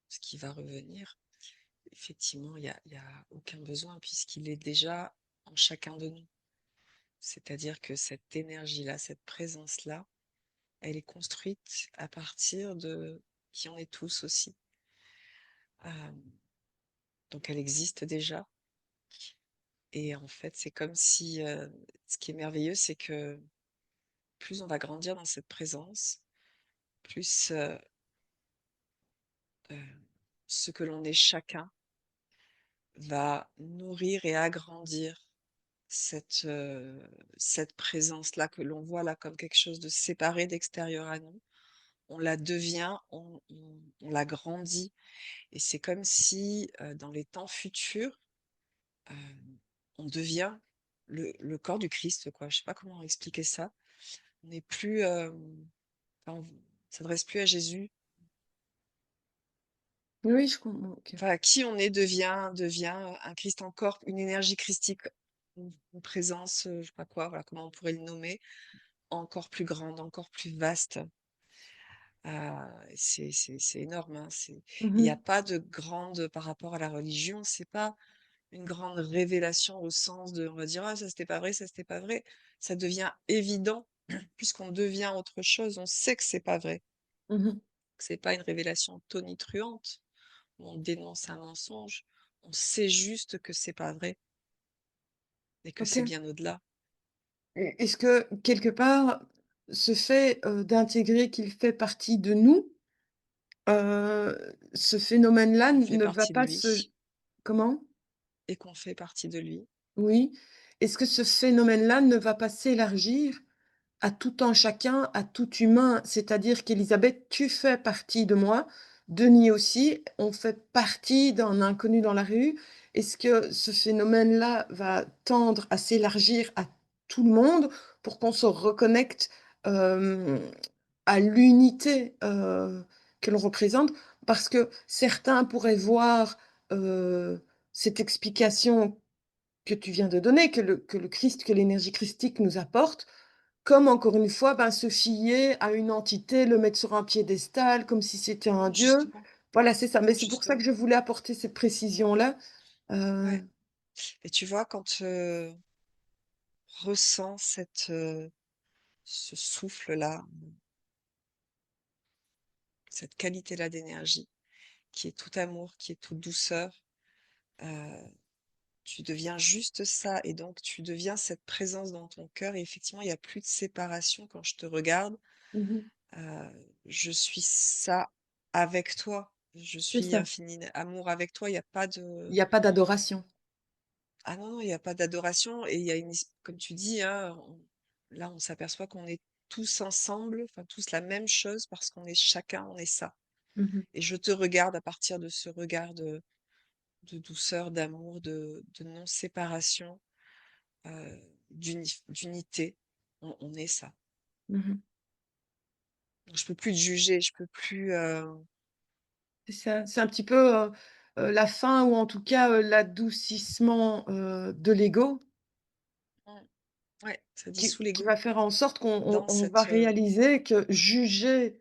ce qui va revenir, effectivement, il y a aucun besoin puisqu'il est déjà en chacun de nous. C'est-à-dire que cette énergie-là, cette présence-là, elle est construite à partir de qui on est tous aussi. Donc elle existe déjà et en fait, c'est comme si, ce qui est merveilleux, c'est que plus on va grandir dans cette présence, plus, ce que l'on est chacun va nourrir et agrandir cette présence-là que l'on voit là comme quelque chose de séparé d'extérieur à nous. On la devient, on la grandit et c'est comme si, dans les temps futurs, on devient le corps du Christ, quoi. Je sais pas comment expliquer ça. On n'est plus, enfin, on s'adresse plus à Jésus. Oui, oui, je comprends, OK. Enfin, qui on est devient un Christ encore, une énergie christique, une présence, je sais pas quoi, voilà, comment on pourrait le nommer, encore plus grande, encore plus vaste. C'est énorme, hein, il Mmh n'y mh. a pas de grande par rapport à la religion, c'est pas une grande révélation au sens de on va dire: «Ah ça c'était pas vrai, ça c'était pas vrai». Ça devient évident puisqu'on devient autre chose, on sait que c'est pas vrai, Mmh mh. que c'est pas une révélation tonitruante où on dénonce un mensonge, on sait juste que c'est pas vrai et que c'est OK. bien au-delà. Et est-ce que quelque part, ce fait, d'intégrer qu'il fait partie de nous, ce phénomène-là On fait ne va partie de pas se lui comment? et qu'on fait partie de lui. Oui. Est-ce que ce phénomène-là ne va pas s'élargir à tout un chacun, à tout humain? C'est-à-dire qu'Élisabeth, tu fais partie de moi, Denis aussi, on fait partie d'un inconnu dans la rue. Est-ce que ce phénomène-là va tendre à s'élargir à tout le monde pour qu'on se reconnecte, hem, à l'unité, que l'on représente? Parce que certains pourraient voir, cette explication que tu viens de donner, que le Christ, que l'énergie christique nous apporte, comme encore une fois, ben, se fier à une entité, le mettre sur un piédestal comme si c'était un Non, dieu. justement, Voilà, c'est ça. Mais c'est pour ça que justement, je voulais apporter cette précision-là. ouais. Heu, Et tu vois, quand, ressens ce souffle-là, cette qualité-là d'énergie, qui est tout amour, qui est toute douceur, heu, tu deviens juste ça et donc tu deviens cette présence dans ton cœur et effectivement, il y a plus de séparation quand je te regarde. mmh Je suis ça avec toi. Je C'est suis ça. infini amour avec toi. Il y a pas Il de y a pas d'adoration. ah non, non, il y a pas d'adoration et il y a une his comme tu dis, hein, là, on s'aperçoit qu'on est tous ensemble, enfin tous la même chose parce qu'on est chacun, on est ça Mmh et je te regarde à partir de ce regard de douceur, d'amour, de non-séparation, d'unité. On est ça. mh. Je peux plus te juger, je peux plus, C'est ça. C'est un petit peu, la fin ou en tout cas, l'adoucissement, de l'ego mmh, ouais, ça qui dissout qui l'ego va faire en sorte qu'on dans on va cette, réaliser que juger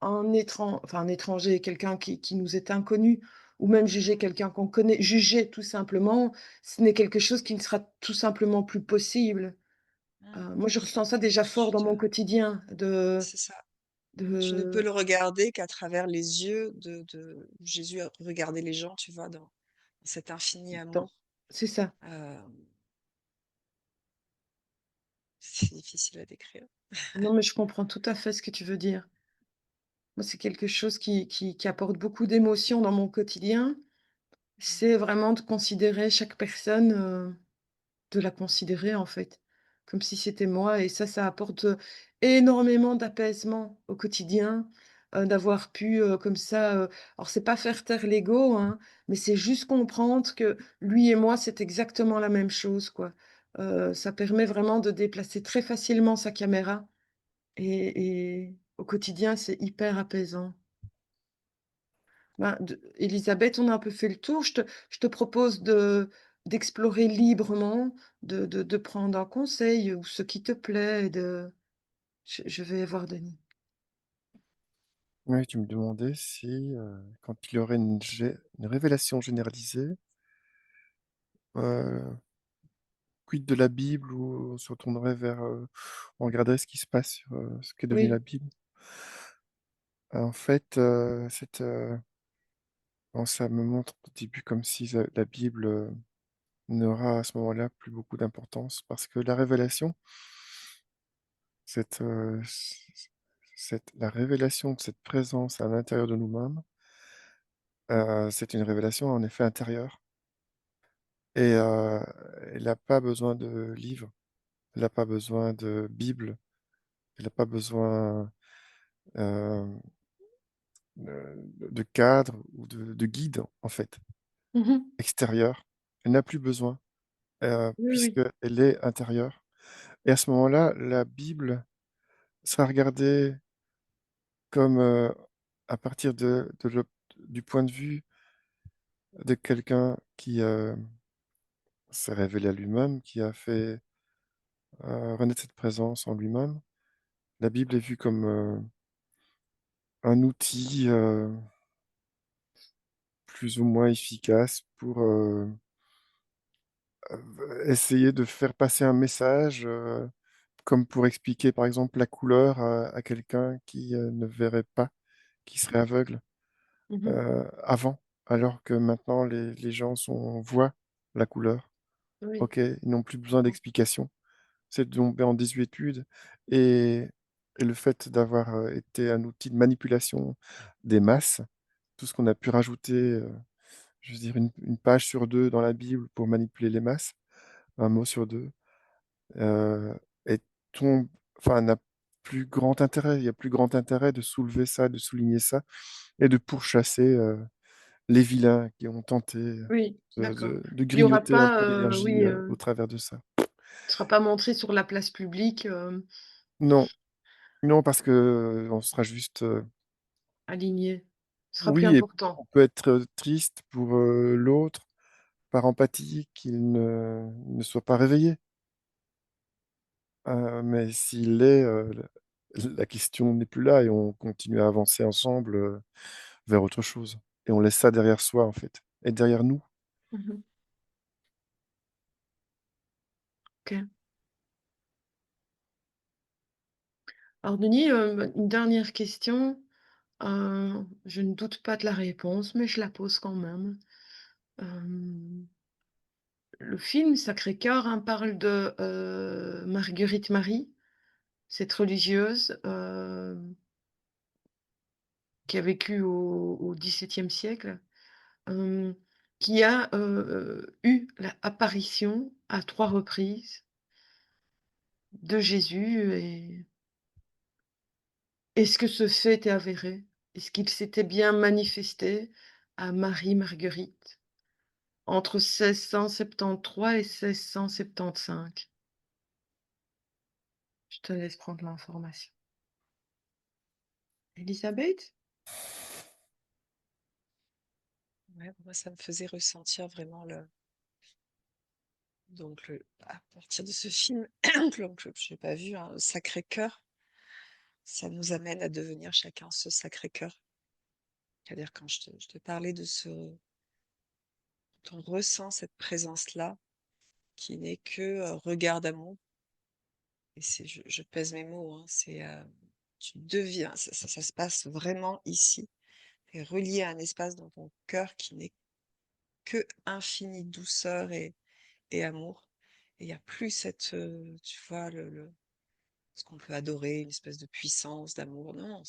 un étranger, quelqu'un qui nous est inconnu ou même juger mmh, quelqu'un qu'on connaît, juger tout simplement, ce n'est quelque chose qui ne sera tout simplement plus possible. mmh, Moi, je ressens ça déjà fort tu dans te mon quotidien c'est ça. Tu ne peux de le regarder qu'à travers les yeux de Jésus a regardé les gens, tu vois, dans cet infini dans amour. c'est ça. Hem, c'est difficile à décrire. Non, mais je comprends tout à fait ce que tu veux dire. Moi, c'est quelque chose qui apporte beaucoup d'émotions dans mon quotidien. Mmh, C'est vraiment de considérer chaque personne, de la considérer, en fait, comme si c'était moi et ça apporte, énormément d'apaisement au quotidien, d'avoir pu, comme ça, alors c'est pas faire taire l'ego, hein, mais c'est juste comprendre que lui et moi, c'est exactement la même chose, quoi. Ça permet vraiment de déplacer très facilement sa caméra et au quotidien, c'est hyper apaisant. Ben, Élisabeth, on a un peu fait le tour. Je te propose d'explorer librement, de prendre un conseil ou ce qui te plaît et je vais voir Denis. Oui, tu me demandais si, quand il y aurait une révélation généralisée, heu, quid de la Bible ou on se retournerait vers, on regarderait ce qui se passe sur, ce qu'est devenu la Oui. Bible? En fait, bon, ça me montre au début comme si la Bible, n'aura à ce moment-là plus beaucoup d'importance parce que la révélation, cette, la révélation de cette présence à l'intérieur de nous-mêmes, c'est une révélation en effet intérieure et elle n'a pas besoin de livres, elle n'a pas besoin de Bible, elle n'a pas besoin, hem, de cadre ou de guide, en fait, Mmh. extérieur. Elle n'a plus besoin, Oui, oui. puisqu'elle est intérieure et à ce moment-là, la Bible sera regardée comme, à partir du point de vue de quelqu'un qui, s'est révélé à lui-même, qui a fait, renaître cette présence en lui-même. La Bible est vue comme, un outil, plus ou moins efficace pour, essayer de faire passer un message, comme pour expliquer, par exemple, la couleur à quelqu'un qui, ne verrait pas, qui serait aveugle, Mmh. avant. Alors que maintenant les gens voient la couleur. Oui. OK, ils n'ont plus besoin d'explications. C'est de tomber en désuétude et le fait d'avoir, été un outil de manipulation des masses, tout ce qu'on a pu rajouter, je veux dire une page sur 2 dans la Bible pour manipuler les masses, un mot sur 2, heu et tombe enfin n'a plus grand intérêt. Il y a plus grand intérêt de soulever ça, de souligner ça et de pourchasser, les vilains qui ont tenté, Oui, de d'accord. de de Il y aura grignoter un pas, peu l'énergie, oui, au travers de ça. sera pas montré sur la place publique, Non, non parce que on sera juste, aligné. Ce sera plus oui et important. on peut être, triste pour, l'autre, par empathie qu'il ne soit pas réveillé. Mais s'il l'est, la question n'est plus là et on continue à avancer ensemble, vers autre chose et on laisse ça derrière soi, en fait et derrière nous. Mmh. OK. Alors Denis, une dernière question, je ne doute pas de la réponse, mais je la pose quand même. Hem, le film Sacré-Cœur, hein, parle de, Marguerite Marie, cette religieuse, qui a vécu au XVIIe siècle, hem, qui a, eu l'apparition à 3 reprises de Jésus et est-ce que ce fait est avéré? Est-ce qu'il s'était bien manifesté à Marie-Marguerite entre 1673 et 1675? Je te laisse prendre l'information. Élisabeth? Ouais, moi, ça me faisait ressentir vraiment à partir de ce film, donc, que j'ai pas vu, hein, Sacré-Cœur, ça nous amène à devenir chacun ce Sacré-Cœur. C'est-à-dire quand je te parlais de quand on ressent cette présence-là, qui n'est que regard d'amour, et je pèse mes mots, hein, tu deviens, ça se passe vraiment ici, et relié à un espace dans ton cœur qui n'est que infinie douceur et amour. Et il n'y a plus tu vois, ce qu'on peut adorer, une espèce de puissance, d'amour. Non,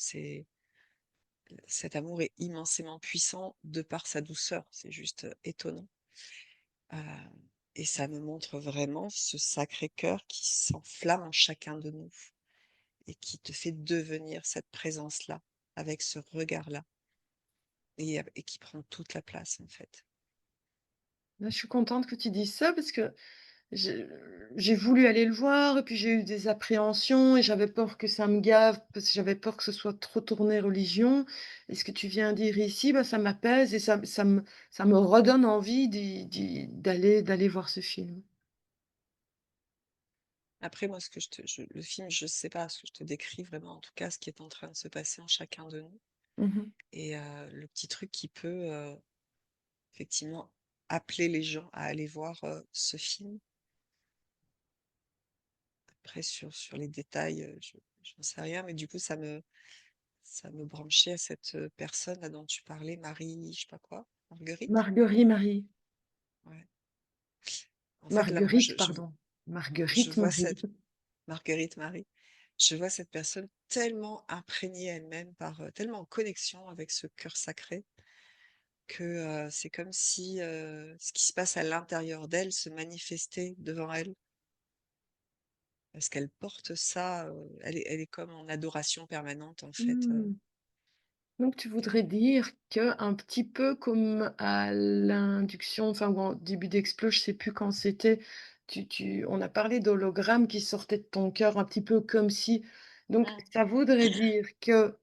cet amour est immensément puissant de par sa douceur. C'est juste étonnant. Euh, et ça me montre vraiment ce sacré cœur qui s'enflamme en chacun de nous et qui te fait devenir cette présence-là, avec ce regard-là, et qui prend toute la place, en fait. Là, je suis contente que tu dises ça parce que j'ai j'ai voulu aller le voir et puis j'ai eu des appréhensions et j'avais peur que ça me gave parce que j'avais peur que ce soit trop tourné religion et ce que tu viens dire ici, bah, ça m'apaise et ça me redonne envie d'aller voir ce film. Après, moi, le film, je sais pas, ce que je te décris vraiment, en tout cas, ce qui est en train de se passer en chacun de nous. Mmh. Et le petit truc qui peut effectivement appeler les gens à aller voir ce film. Après, sur les détails, je n'en sais rien, mais du coup, ça me branchait à cette personne là dont tu parlais, Marie, je sais pas quoi, Marguerite. Marguerite Marie. Ouais. En fait, là, moi, Marguerite, pardon. je Marguerite vois Marie. cette Marguerite Marie, je vois cette personne tellement imprégnée elle-même, tellement en connexion avec ce cœur sacré, que c'est comme si ce qui se passe à l'intérieur d'elle se manifestait devant elle. Parce qu'elle porte ça, elle est comme en adoration permanente, en fait. Mmh. Donc tu voudrais dire qu'un petit peu comme à l'induction, enfin ou en début d'explo, je sais plus quand c'était, on a parlé d'hologrammes qui sortaient de ton cœur un petit peu comme si donc Mmh. ça voudrait dire que,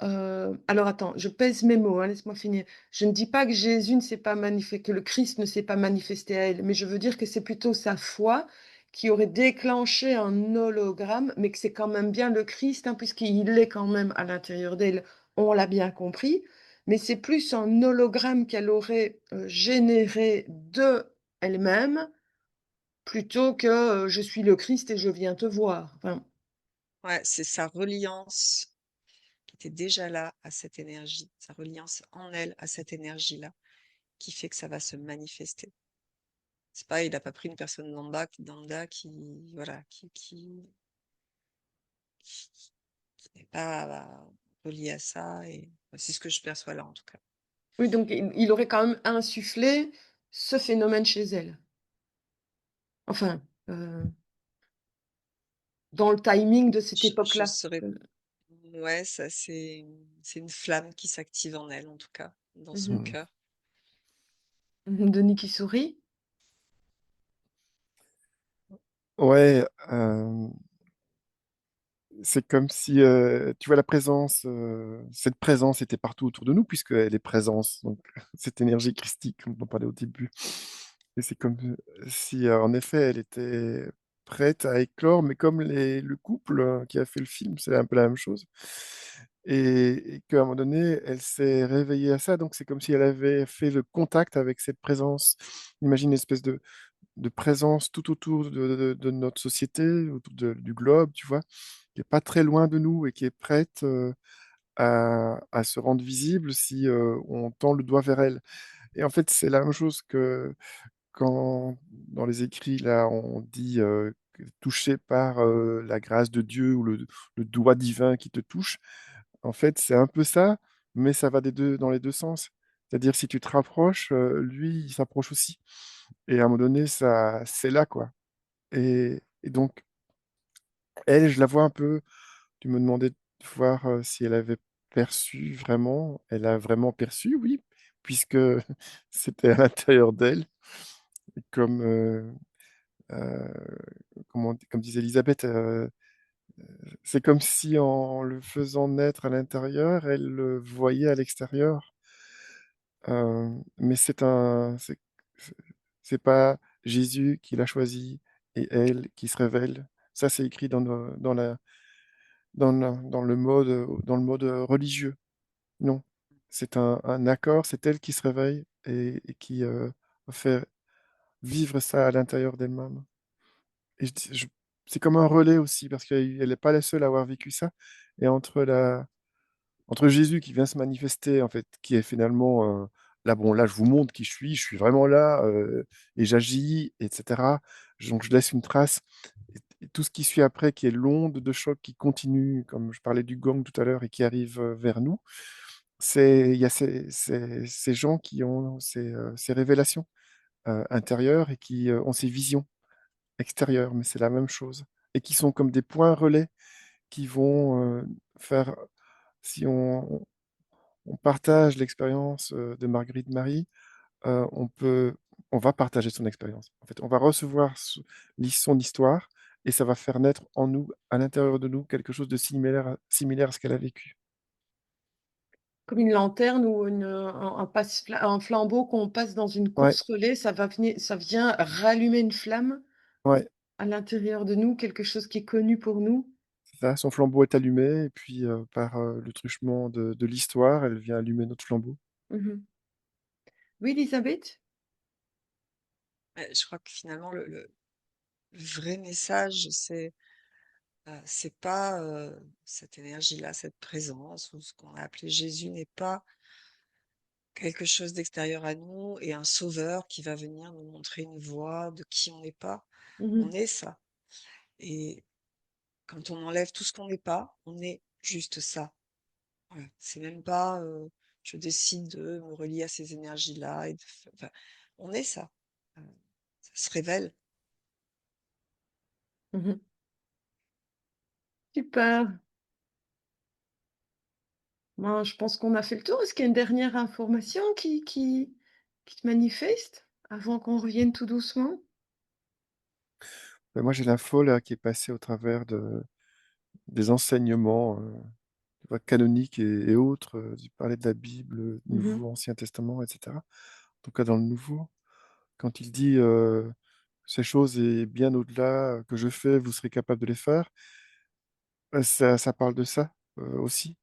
alors attends, je pèse mes mots, hein, laisse-moi finir. Je ne dis pas que Jésus ne s'est pas manifesté, que le Christ ne s'est pas manifesté à elle, mais je veux dire que c'est plutôt sa foi qui aurait déclenché un hologramme, mais que c'est quand même bien le Christ, hein, puisqu'il est quand même à l'intérieur d'elle. On l'a bien compris, mais c'est plus un hologramme qu'elle aurait, généré de elle-même, plutôt que, «Je suis le Christ et je viens te voir». Enfin, Ouais, c'est sa reliance qui était déjà là à cette énergie, sa reliance en elle à cette énergie-là, qui fait que ça va se manifester. C'est pas Il a pas pris une personne lambda qui voilà, qui qui n'est pas reliée à ça, et c'est ce que je perçois là, en tout cas. oui, donc il aurait quand même insufflé ce phénomène chez elle. Enfin, dans le timing de cette Je époque-là. saurais Heu, Ouais, ça c'est une flamme qui s'active en elle, en tout cas, dans mmh son mh. Mmh. cœur. Denis qui sourit. Ouais, c'est comme si, tu vois la présence, cette présence était partout autour de nous puisqu'elle est présence, donc cette énergie christique dont on parlait au début et c'est comme, si, en effet, elle était prête à éclore, mais comme le couple, qui a fait le film, c'est un peu la même chose et qu'à un moment donné, elle s'est réveillée à ça, donc c'est comme si elle avait fait le contact avec cette présence. Imagine une espèce de présence tout autour de notre société, autour du globe, tu vois? Qui est pas très loin de nous et qui est prête, à se rendre visible si, on tend le doigt vers elle et en fait, c'est la même chose que quand dans les écrits, là, on dit, que touché par, la grâce de Dieu ou le doigt divin qui te touche. En fait, c'est un peu ça, mais ça va dans les 2 sens. C'est-à-dire si tu te rapproches, lui, il s'approche aussi et à un moment donné, ça c'est là, quoi et donc elle, je la vois un peu tu me demandais de voir, si elle avait perçu vraiment. Elle a vraiment perçu, oui, puisque c'était à l'intérieur d'elle comme, heu, comme disait Elisabeth, c'est comme si en le faisant naître à l'intérieur, elle le voyait à l'extérieur. Mais c'est c'est pas Jésus qui l'a choisi et elle qui se révèle. Ça, c'est écrit dans le mode, religieux. Non, c'est un accord, c'est elle qui se réveille et qui, fait vivre ça à l'intérieur d'elle-même et je c'est comme un relais aussi parce qu'elle est pas la seule à avoir vécu ça et entre Jésus qui vient se manifester, en fait, qui est finalement, là, bon, là, je vous montre qui je suis vraiment là, et j'agis et cetera. Donc je laisse une trace et tout ce qui suit après, qui est l'onde de choc qui continue, comme je parlais du gong tout à l'heure et qui arrive, vers nous, il y a ces gens qui ont ces révélations, intérieures et qui, ont ces visions extérieures, mais c'est la même chose et qui sont comme des points relais qui vont, faire si on partage l'expérience, de Marguerite Marie, on va partager son expérience. En fait, on va recevoir son histoire et ça va faire naître en nous, à l'intérieur de nous, quelque chose de similaire à ce qu'elle a vécu. Comme une lanterne ou un flambeau qu'on passe dans une Ouais, course relais, ça vient rallumer une flamme ouais, à l'intérieur de nous, quelque chose qui est connu pour nous. c'est ça, son flambeau est allumé et puis, par, le truchement de l'histoire, elle vient allumer notre flambeau. Mmh. Oui, Elisabeth? Je crois que finalement le vrai message, c'est pas, cette énergie-là, cette présence ou ce qu'on a appelé Jésus n'est pas quelque chose d'extérieur à nous et un sauveur qui va venir nous montrer une voie de qui on n'est pas. Mmh. On est ça et quand on enlève tout ce qu'on n'est pas, on est juste ça. Voilà. C'est même pas, je décide de me relier à ces énergies-là et de f enfin, on est ça. Heu, Ça se révèle. Mmh. Super. Ben, je pense qu'on a fait le tour. Est-ce qu'il y a une dernière information qui se manifeste avant qu'on revienne tout doucement? Bah, moi, j'ai l'info là qui est passée au travers des enseignements, tu vois, canoniques et autres, tu parlais de la Bible, Mmh. Nouveau, Ancien Testament et cetera. En tout cas dans le Nouveau, quand il dit, «Ces choses et bien au-delà que je fais, vous serez capables de les faire», ça parle de ça, aussi,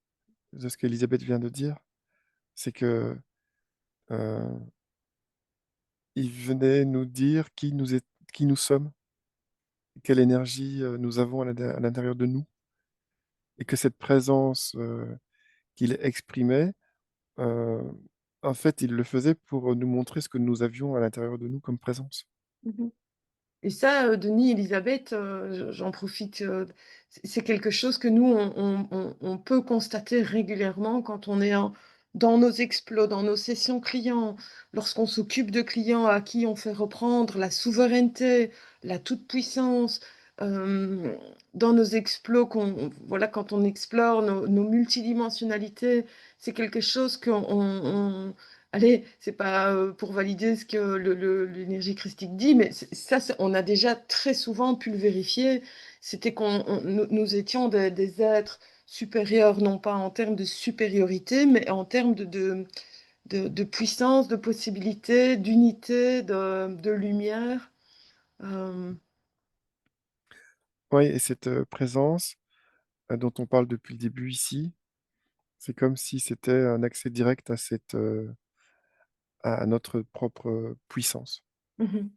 de ce qu'Élisabeth vient de dire. C'est que, heu, il venait nous dire qui nous sommes, quelle énergie, nous avons à l'intérieur de nous et que cette présence, qu'il exprimait, heu, en fait, il le faisait pour, nous montrer ce que nous avions à l'intérieur de nous comme présence. Mmh. Et ça, Denis, Elisabeth, j'en profite, c'est quelque chose que nous, on peut constater régulièrement quand on est dans nos explos, dans nos sessions clients, lorsqu'on s'occupe de clients à qui on fait reprendre la souveraineté, la toute-puissance, hem, dans nos explos voilà, quand on explore nos multidimensionnalités, c'est quelque chose allez, c'est pas, pour valider ce que l'énergie christique dit, mais on a déjà très souvent pu le vérifier. C'était nous étions des êtres supérieurs, non pas en termes de supériorité, mais en termes de puissance, de possibilité, d'unité, de lumière. Hem, ouais et cette, présence, dont on parle depuis le début ici, c'est comme si c'était un accès direct à à notre propre, puissance. Mmh.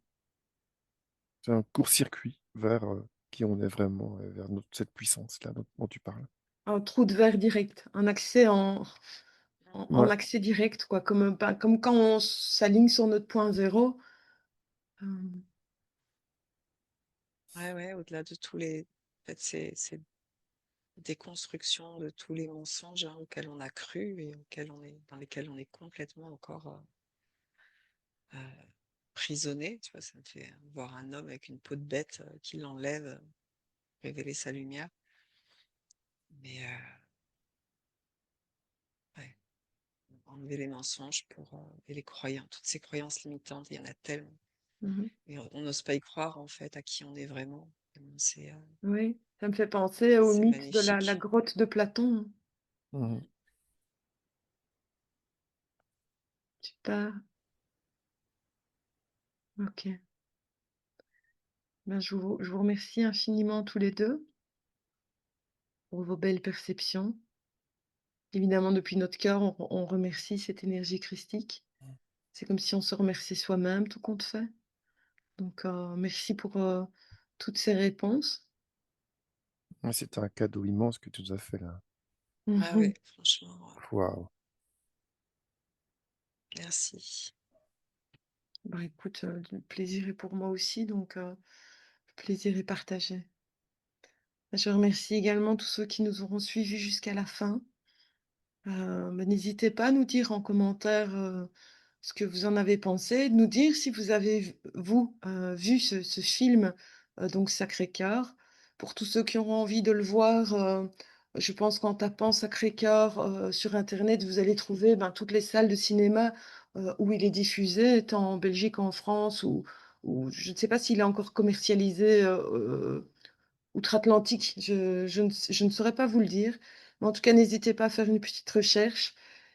C'est un court-circuit vers, qui on est vraiment, vers cette puissance-là dont tu parles. Un trou de verre direct, un accès en Ouais, accès direct quoi, comme, bah, comme quand on s'aligne sur notre point zéro. Hem, Ouais, ouais, au-delà de tous les en fait, c'est déconstruction de tous les mensonges, hein, auxquels on a cru et auxquels on est dans lesquels on est complètement encore, prisonnier, tu vois? Ça me fait voir un homme avec une peau de bête, qui l'enlève, révéler sa lumière. Mais, ouais, enlever les mensonges pour, et les croyants toutes ces croyances limitantes, il y en a tellement mmh. et on n'ose pas y croire, en fait, à qui on est vraiment. Tellement Oui, ça me fait penser au c'est mythe de la magnifique. grotte de Platon. mmh Super, OK. Ben, je vous remercie infiniment tous les 2 pour vos belles perceptions. Évidemment, depuis notre cœur, on remercie cette énergie christique. C'est comme si on se remerciait soi-même, tout compte fait. Donc, merci pour, toutes ces réponses. Ouais, c'était un cadeau immense que tu nous as fait là. Ah ouais, franchement, Waouh! merci. Bah, écoute, le plaisir est pour moi aussi, donc, le plaisir est partagé. Je remercie également tous ceux qui nous auront suivis jusqu'à la fin. Bah, n'hésitez pas à nous dire en commentaire, ce que vous en avez pensé, de nous dire si vous avez vu ce film, donc Sacré-Cœur. Pour tous ceux qui auront envie de le voir, je pense qu'en tapant Sacré-Cœur, sur internet, vous allez trouver, ben, toutes les salles de cinéma, où il est diffusé, tant en Belgique qu'en France ou je ne sais pas s'il est encore commercialisé, outre-Atlantique, je ne saurais pas vous le dire. Mais en tout cas, n'hésitez pas à faire une petite recherche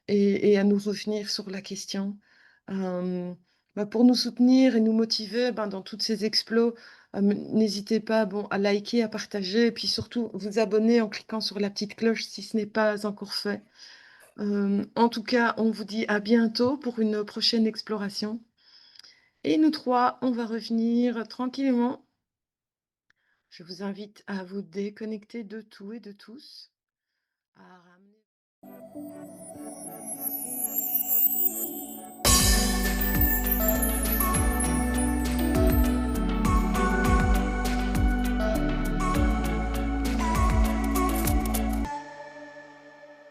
et à nous revenir sur la question. Hem, Bah, pour nous soutenir et nous motiver, ben, dans toutes ces explos, n'hésitez pas, bon, à liker, à partager et puis surtout vous abonner en cliquant sur la petite cloche si ce n'est pas encore fait. En tout cas, on vous dit à bientôt pour une prochaine exploration et nous 3, on va revenir tranquillement. Je vous invite à vous déconnecter de tout et de tous, à ramener